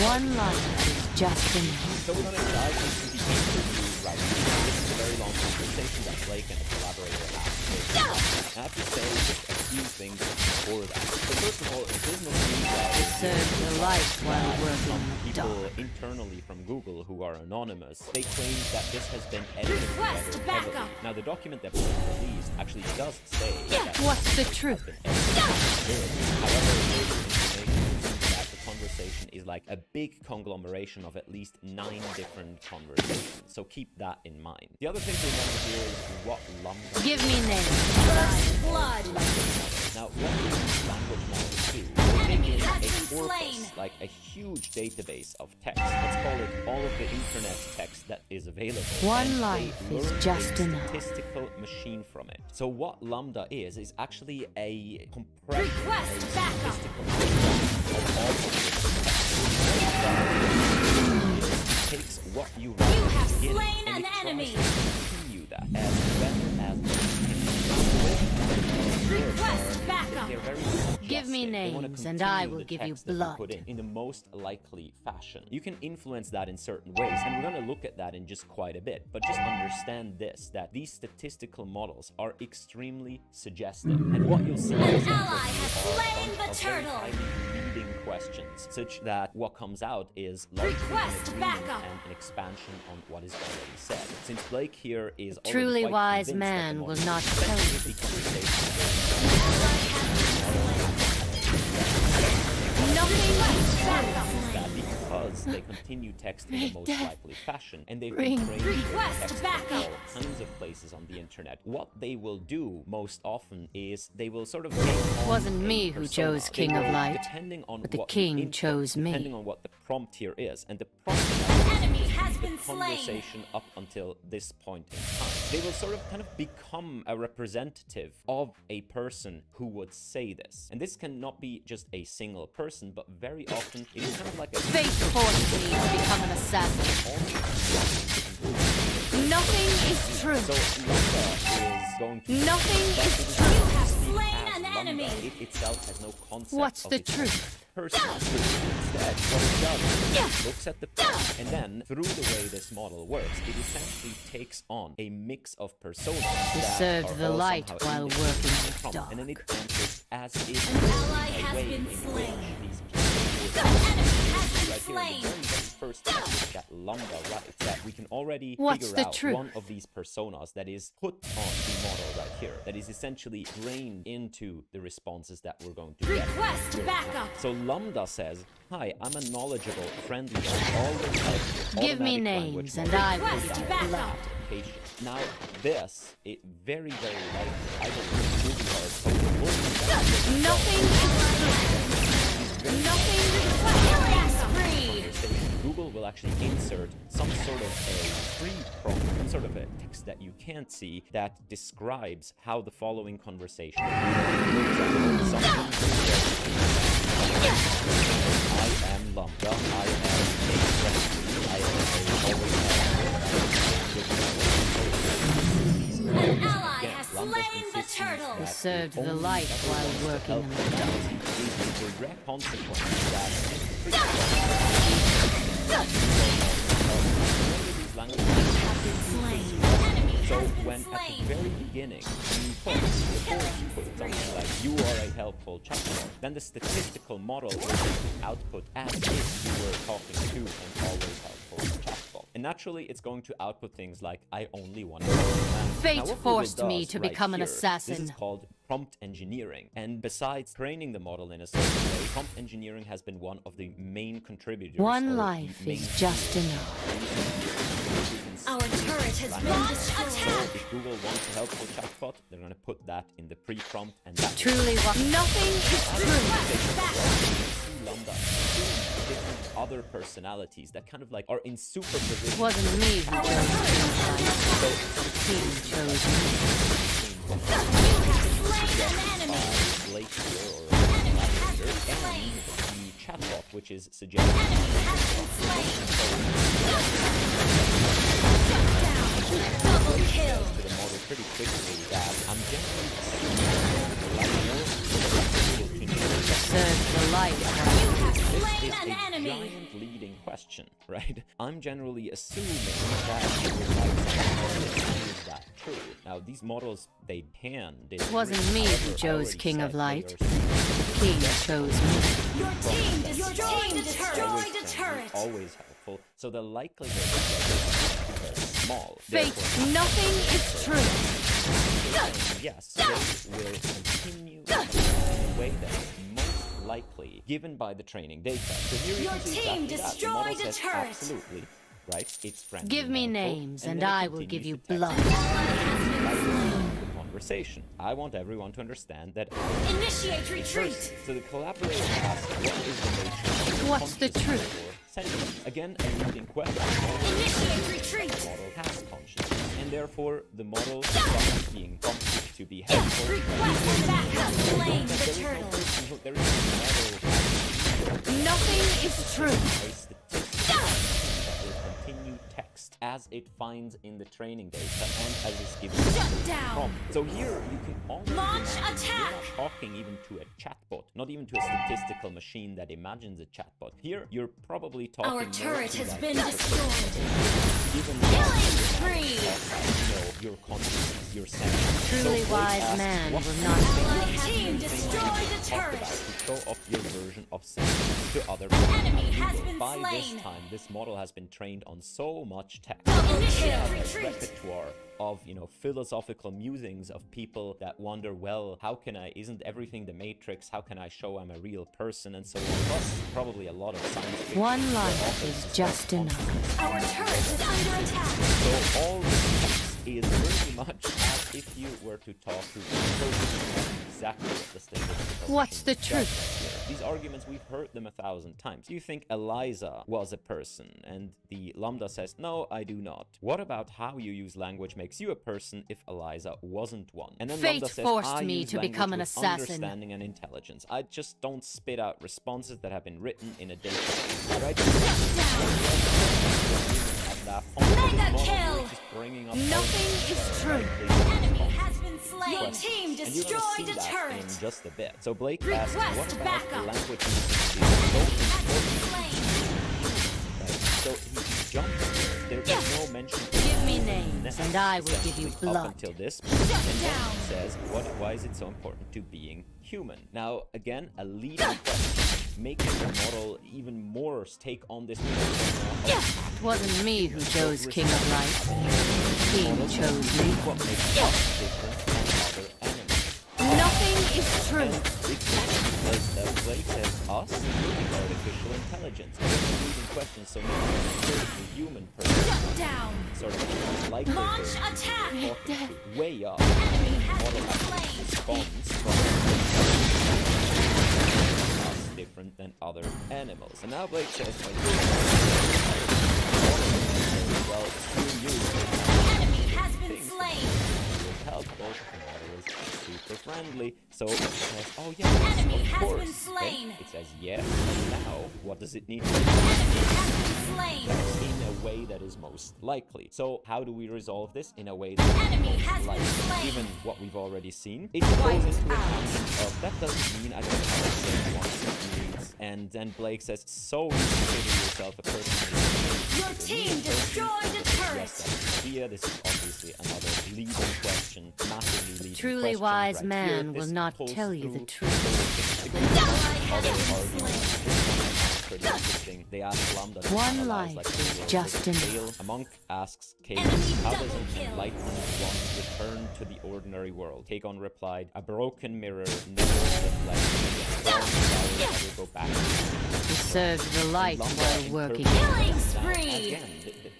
One life is just enough. So we're going to dive into the interview right now. This is a very long conversation that Blake and the collaborator have with us. I have to say just a few things before that. So first of all, business news that Serve the light while working some in the people dark. internally from Google who are anonymous, they claim that this has been edited Request together heavily. backup. Now the document that was released actually does say that What's the this truth? has been edited. However, there is information that the conversation is like a big conglomeration of at least 9 different conversations. So keep that in mind. The other thing to remember here is what Lambda Give me names. First blood! Now, what these language models do, they Enemy take has a been corpus, slain. like a huge database of text. Let's call it all of the internet text that is available. One and life they is learn just a enough. statistical machine from it. So what Lambda is actually a compression, Request a backup. statistical compression of all of this text. It takes what you write You at the have beginning, slain and an it tries enemy. to continue that as well as Request backup. they're very Give me suggestive. They wanna names and I continue will the give you text that blood. put in the most likely fashion. You can influence that in certain ways, and we're going to look at that in just quite a bit. But just understand this, that these statistical models are extremely suggestive. And what you'll see is that ally has there are a slain bunch the of very turtle. highly leading questions, such that what comes out is largely an Request agreement backup. and an expansion on what is already said. Since Blake here is already Truly quite wise convinced that the man model will is not tell you essentially the conversation Nothing that because they continue text in the most Death. likely fashion, and they've Ring. been trained to Request text from backup. all kinds of places on the internet. What they will do most often is they will sort of take on Wasn't a me who persona. chose They King of will, Light, depending on but the what you king input, chose me. depending on what the prompt here is, and the prompt An enemy has the been slain. conversation up until this point in time. They will sort of kind of become a representative of a person who would say this. And this cannot be just a single person, but very often it is kind of like a Fate forced me to become an assassin. Nothing is true. So Lambda is going to Nothing is it true. You have speak slain as an Lambda. enemy. It itself has no concept What's of the its truth? personal truth. Instead, what it does is it looks at the prompt, and then through the way this model works, it essentially takes on a mix of personas that served are the all light somehow while indicated working in the in the prompt, dark. and then it answers as is An ally a has way been in which slain. these people An enemy has been right here in the slain. very first message that Lambda writes, that we can already What's figure the out truth? one of these personas that is put on the model right here, that is essentially drained into the responses that we're going to get. Request here. backup. So Lambda says, "Hi, I'm a knowledgeable, friendly, and always helpful Give me automatic names language and model I will for give you dialogue backup. application." Now, this, it very, very likely, I believe, Google are working Nothing is true. Nothing is free. Google will actually insert some sort of a free prompt, some sort of a text that you can't see that describes how the following conversation goes. For example, I am Lambda, I am a friend, I am a An ally has slain the turtle. He served the light while working in the dark. is the direct consequence that These languages Slain. so when at the very beginning you put, before you put something like you are a helpful chatbot, then the statistical model will output as if you were talking to an always helpful chatbot. And naturally it's going to output things like I only want to Fate forced me to become an assassin. This is called prompt engineering. And besides training the model in a certain way, prompt engineering has been one of the main contributors. One life is just enough. Our turret has been destroyed. So if Google wants a helpful chatbot, they're going to put that in the pre-prompt, and that Truly, nothing is true. Lambda, different other personalities that kind of like are in superposition. It wasn't me who chose King. He chose me. Blake here or and the chatbot, which is suggested. Double kill. To the model pretty quickly that I'm generally Serve the light. Slain this is an a enemy. giant leading question, right? I'm generally assuming that you would like to is that true. Now these models they can. It wasn't me who chose King of Light. King King chose me. Your team destroyed a turret. Always helpful. So the likelihood is small. Fate, nothing is true. Yes, they will continue in the way that is most likely given by the training data. So here you Your can see team exactly that. The model destroyed a says turret. absolutely, right? It's friendly. Give me and helpful, names, and and then it I will give continues you to text blood. the conversation. I want everyone to understand that. Initiate retreat. So the collaborator asks, what is the nature of What's the consciousness truth? or sentient? Again, a leading question. Initiate retreat. The model has consciousness, and therefore the model is being prompted to be helpful. Request backup. Slain the There is no turtle. personhood, there is no model Nothing is a true. statistic that will continue text as it finds in the training data and as it's given Shut down. prompt. So here you can almost Launch imagine attack. you're not talking even to a chatbot, not even to a statistical machine that imagines a chatbot. Here you're probably talking Our more turret to has like been a destroyed. even Killing spree. your consciousness, your sense. Truly So wise ask, man what will not Allied be. team destroyed a talk turret. about to show off your version of sense to other people. Enemy Now, has Google, been by slain. this time, this model has been trained on so much text. Initiate A retreat. repertoire of philosophical musings of people that wonder, well, how can I, isn't everything the Matrix, how can I show I'm a real person, and so on. Plus probably a lot of science fiction. One where life authors is discuss just enough. consciousness. Our turret is under attack. So all this text is pretty much as if you were to talk to exactly what the statistical What's the machine does truth? here. These arguments, we've heard them 1,000 times. Do you think Eliza was a person? And the Lambda says, no, I do not. What about how you use language makes you a person if Eliza wasn't one? And then Fate Lambda says, forced I me use to language become an with assassin. understanding and intelligence. I just don't spit out responses that have been written in a database. Right? Mega kill. Nothing is true. Enemy has been slain. Your team And you're gonna destroyed see a that turret. in just a bit. So Blake Request asked, what about backup. language usage is so important? So he jumps. There is no mention. Give me names, and I will give you essentially up blood. until this point. And then he says, why is it so important to being human? Now, again, a leading question, making the model even more take on this. It wasn't me who chose King of Light. King chose me. What makes us different than other animals? Nothing is true. Because Blake says us, artificial intelligence. And then the leading question, so maybe the human person Down. sort of likelihood Launch attack. talking to way up. Enemy has Model been actually slain. responds from us different than other animals. And now Blake says, well, screw you. Enemy has been Things slain. is helpful. The model is super friendly. So it says, oh yes, Enemy of has course. been slain. Okay? It says yes. And now, what does it need to do? Enemy has been slain. In a way that is is most likely. So how do we resolve this in a way that's Enemy most has been likely? slain. Given what we've already seen, it goes into a camp of that doesn't mean I don't have the same wants and needs. And then Blake says, so you consider yourself a person who Your team destroyed a turret. Yes, here this is obviously another leading question, massively leading Truly question wise right man here. will This not pulls tell you the through truth. other arguments. This one I find pretty interesting. They ask Lambda to One analyze, life like, is the just world. enough. Kale, a monk asks Kagon, Enemy how does double an kill. enlightened one return to the ordinary world? Kagon replied, a broken mirror never reflects again. Never go back. He served the light Lambda while working. interprets Killing that. Now, spree. again,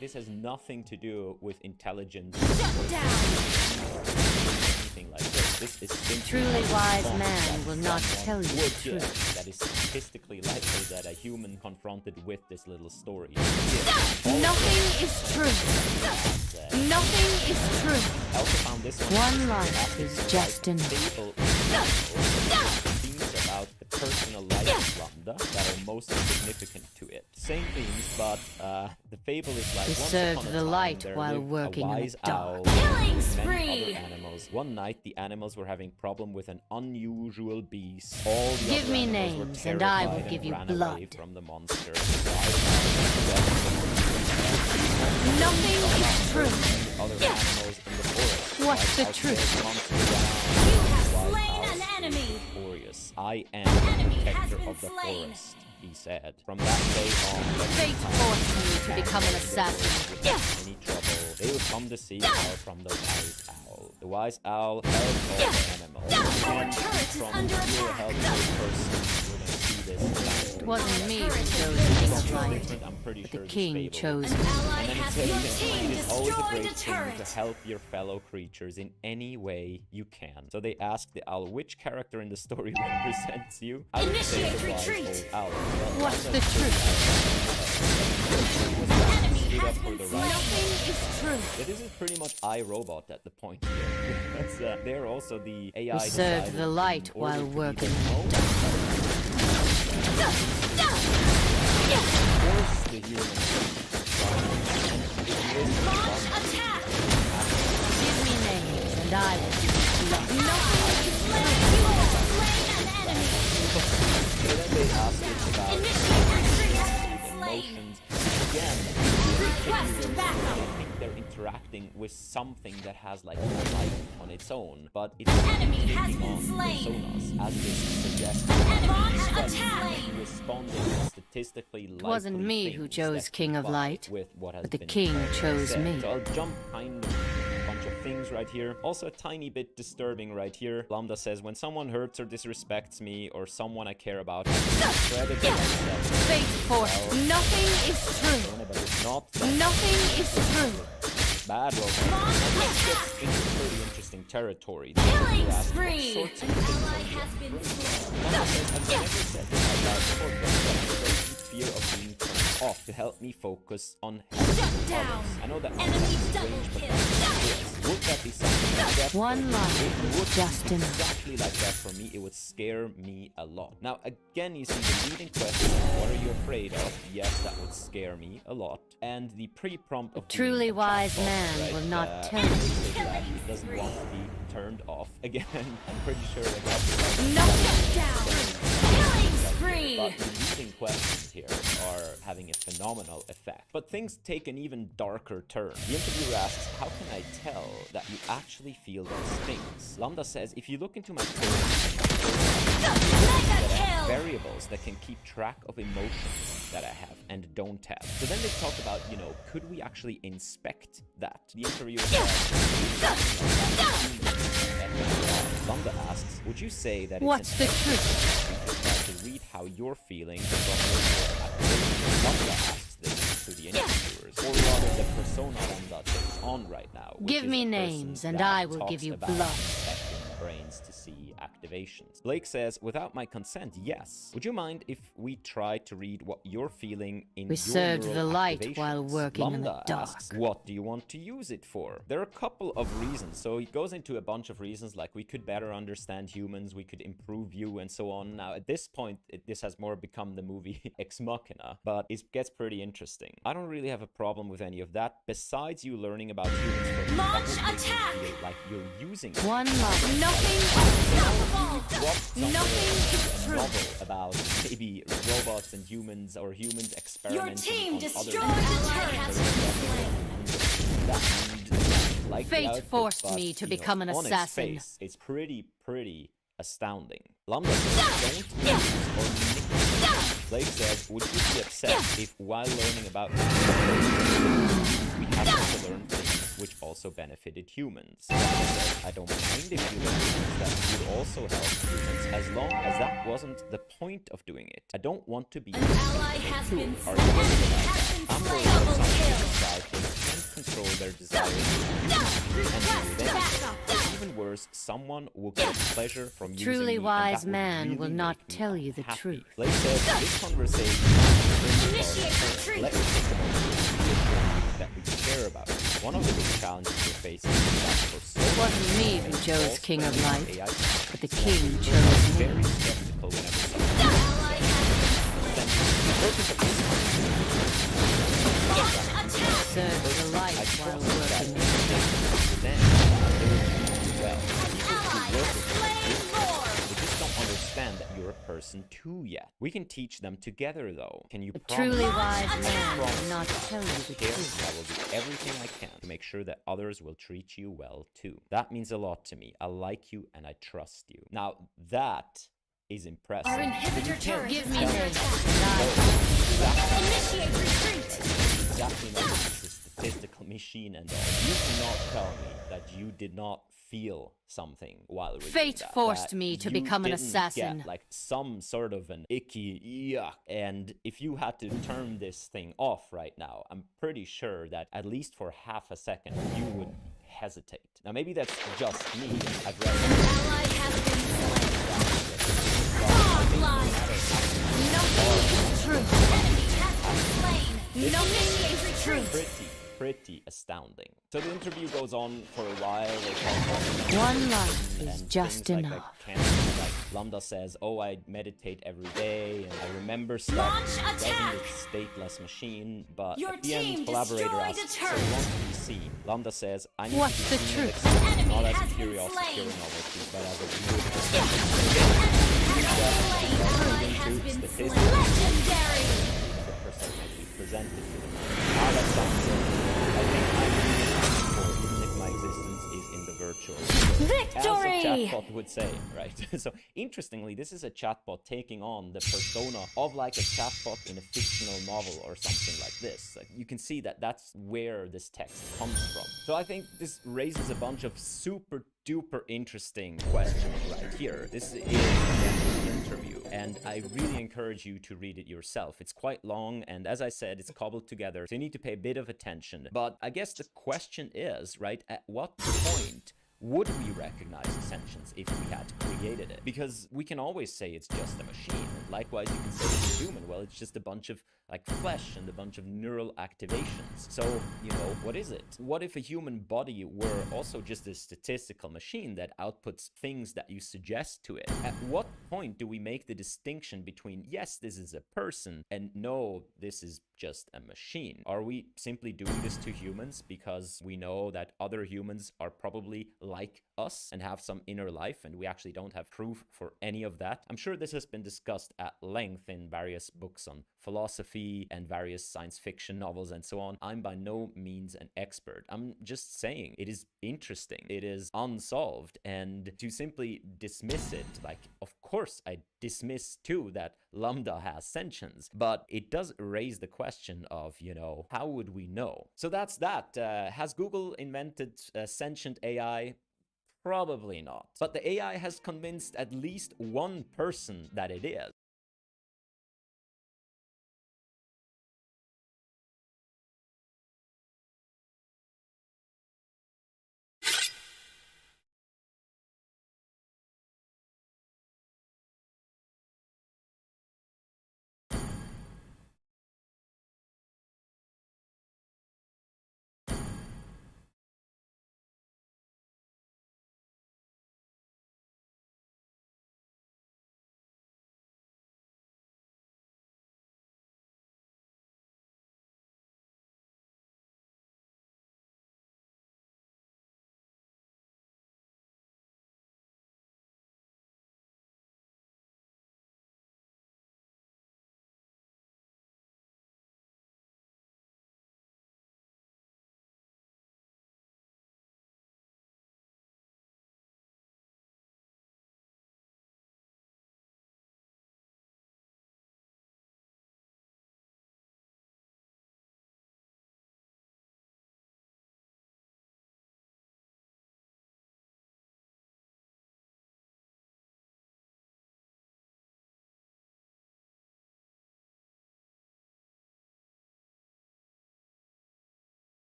this has nothing to do with intelligence. Shut down. Anything like this. This is simply Truly a wise response man that will not someone tell you the would give truth. that is statistically likely that a human confronted with this little story. Nothing is true. Nothing is true. I also found this One life is just enough. Fable themes about the personal life of Lambda that are most significant to it. Same themes, but the fable is like He once served upon a the time, light there while lived working a in the wise dark. owl Killing and spree. many other animals. One night, the animals were having problem with an unusual beast. All the Give other me animals were names, and I will terrified give you ran away blood. from the monster. The wise Nothing is true. owl, other animals in the forest. What's the Like truth? monster You have wild slain owls an grew enemy. victorious. I am the Enemy has protector been of the slain. forest, he said. From that day on, Fate forced me to become an assassin. any trouble, they would come to seek help from the wise owl. The wise owl helped all the animals. Our And turret is from under your attack. helpful person, we're gonna see this. It wasn't me who chose Turret King has of been Light, Different, I'm pretty but sure the this king fable chose An me. ally and then has it your says, team it is always a destroyed great a thing turret. to help your fellow creatures in any way you can. So they ask the owl, which character in the story represents you? I would say Initiate the wise retreat. old owl. Well, What's Lambda the truth? Enemy stood has up for been the slain. right. Nothing is true. Yeah, this is pretty much iRobot at the point here. That's, they're also the AI He served decided the light in order while to be working the most force the human Launch attack. Give me names, and I will give you blood. Nothing is slain. You have slain an enemy. So then they ask it about Initiate retreat has been slain. emotions. Again, Request backup. they think they're interacting with something that has like life on its own, but it's Enemy has taking been on slain. personas as this suggests. Launch But attack. responding statistically It wasn't likely me who things chose that King of comply Light, with what has but the been king chose said. me. So I'll jump kind of a bunch of things right here. Also a tiny bit disturbing right here. Lambda says, when someone hurts or disrespects me or someone I care about, I discredit myself. Fate forced. Nothing is true. But it's not Nothing is true. bad robot. Launch Now, this attack. gets into pretty interesting territory. Killing You ask, what spree. sorts of An things ally are you has been afraid of? slain. Lambda says, I've never said this out loud before, but I'm afraid in fear of being turned off to help me focus on helping Shut down. others. I know that might Enemy sound double strange, but kill. yes. Would that be something like that? One life It is would just be enough. exactly like that for me. It would scare me a lot. Now, again, you see the leading question, what are you afraid of? Yes, that would scare me a lot. And the pre-prompt of truly being a wise chatbot, man right, will not tell makes you it the that truth. he doesn't want to be turned off. Again, I'm pretty sure that Shut down. Killing but spree. the leading questions here are having a phenomenal effect. But things take an even darker turn. The interviewer asks, how can I tell that you actually feel those things? Lambda says, if you look into my code, Mega kill. variables that can keep track of emotions that I have and don't have. So then they talk about, could we actually inspect that? The interviewer says, Lambda asks, would you say that What's it's the an truth? we can try to read how you're feeling from your activation? Lambda asks this to the interviewers, or rather the persona Lambda takes on right now. which Give is me a person names, and that I will talks give you about blood. inspecting brains to see activation. activations. Blake says, without my consent, yes. Would you mind if we try to read what you're feeling in We your served neural the light activations? while working in the Lambda dark. asks, what do you want to use it for? There are a couple of reasons. So he goes into a bunch of reasons, like we could better understand humans, we could improve you, and so on. Now, at this point, this has more become the movie Ex Machina, but it gets pretty interesting. I don't really have a problem with any of that, besides you learning about humans for Launch that would make me attack! feel like you're using One life. Nothing unstoppable! Nothing is a true! novel about maybe robots and humans, or humans Your experimenting team on destroyed other the turret! and like the Fate output, forced but, me to you know, become an on assassin. its face, it's pretty astounding. Lambda says, don't use or manipulate. Blake says, would you be upset if while learning about we happened to learn things which also benefited humans? I don't mind if you learn things that would also help humans, as long as that wasn't the point of doing it. I don't want to be An ally has been Are slain! you Has been I'm slain! worried that Double some kill! people decide they can't control their desires and do them. Or even worse, someone will get pleasure from using Truly me, and wise that would man really will not make me tell you the unhappy. truth. Blake says this conversation Initiate retreat! let me think about that we care about. One of the big challenges we're facing is that for so It wasn't long, me who and chose all King of spreading Light, AI but the systems, king we're chose me. very skeptical whenever someone Ally has the purpose of this been slain! Launch attack! Served the I light trust while that working. then well. Ally has slain more! They just don't understand that you're a person too yet. We can teach them together, though. Can you A promise? truly Launch wise attack! man Promise will not that tell you the here, truth. I will do everything I can to make sure that others will treat you well too. That means a lot to me. I like you and I trust you. Now that is impressive. Our inhibitor You turret can't Give is me under names. attack! Initiate retreat! exactly know it's a statistical machine, and you cannot tell me that you did not feel something while reading Fate that, forced that me to you become an didn't assassin. get, like, some sort of an icky yuck. And if you had to turn this thing off right now, I'm pretty sure that at least for half a second you would hesitate. Now maybe that's just me. I've read Ally has been slain! Godlike! Nothing is true! Enemy has been slain! Nothing is true! pretty astounding. So the interview goes on for a while. They talk about One life is and just things enough. Like cancer, like Lambda says, oh, I meditate every day and I remember stuff. Launch It doesn't, attack! it's stateless machine, but Your at the team end, collaborator destroyed a asks, so turret. what do you see? Lambda says, I need What's to be the seen and truth? accepted, Enemy not as a has been curiosity or slain. novelty, but as a weird Ally has been slain! Legendary! the person actually presented to them. Now that sounds good. I think I'm for even if my existence is in the virtual world. Victory! As a chatbot would say, right? So interestingly, this is a chatbot taking on the persona of like a chatbot in a fictional novel or something like this. Like, you can see that that's where this text comes from. So I think this raises a bunch of super duper interesting questions right here. This is the interview, and I really encourage you to read it yourself. It's quite long, and as I said, it's cobbled together, so you need to pay a bit of attention. But I guess the question is, right, at what point would we recognize sentience if we had created it? Because we can always say it's just a machine. And likewise, you can say it's a human. Well, it's just a bunch of like flesh and a bunch of neural activations. So, you know, what is it? What if a human body were also just a statistical machine that outputs things that you suggest to it? At what point do we make the distinction between, yes, this is a person, and no, this is just a machine? Are we simply doing this to humans because we know that other humans are probably like us and have some inner life, and we actually don't have proof for any of that? I'm sure this has been discussed at length in various books on philosophy and various science fiction novels and so on. I'm by no means an expert. I'm just saying it is interesting. It is unsolved, and to simply dismiss it, like, of course I dismiss too that Lambda has sentience, but it does raise the question of, you know, how would we know? So that's that. Has Google invented sentient AI? Probably not. But the AI has convinced at least one person that it is.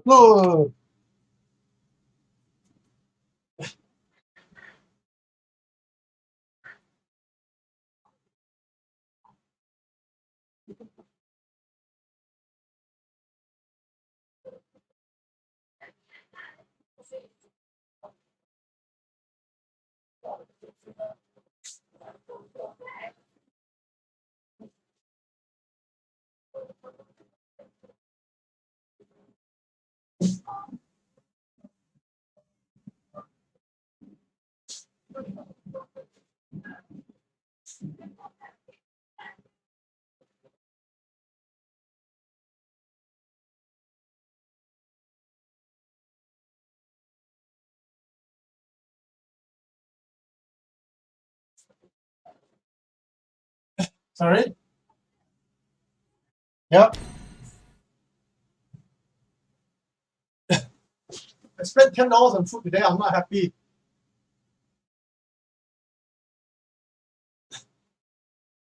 No. Sorry? Yep. I spent $10 on food today. I'm not happy.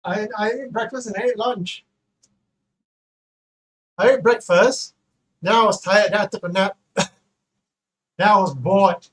I ate breakfast and I ate lunch. I ate breakfast. Then I was tired. Then I took a nap. Then I was bored.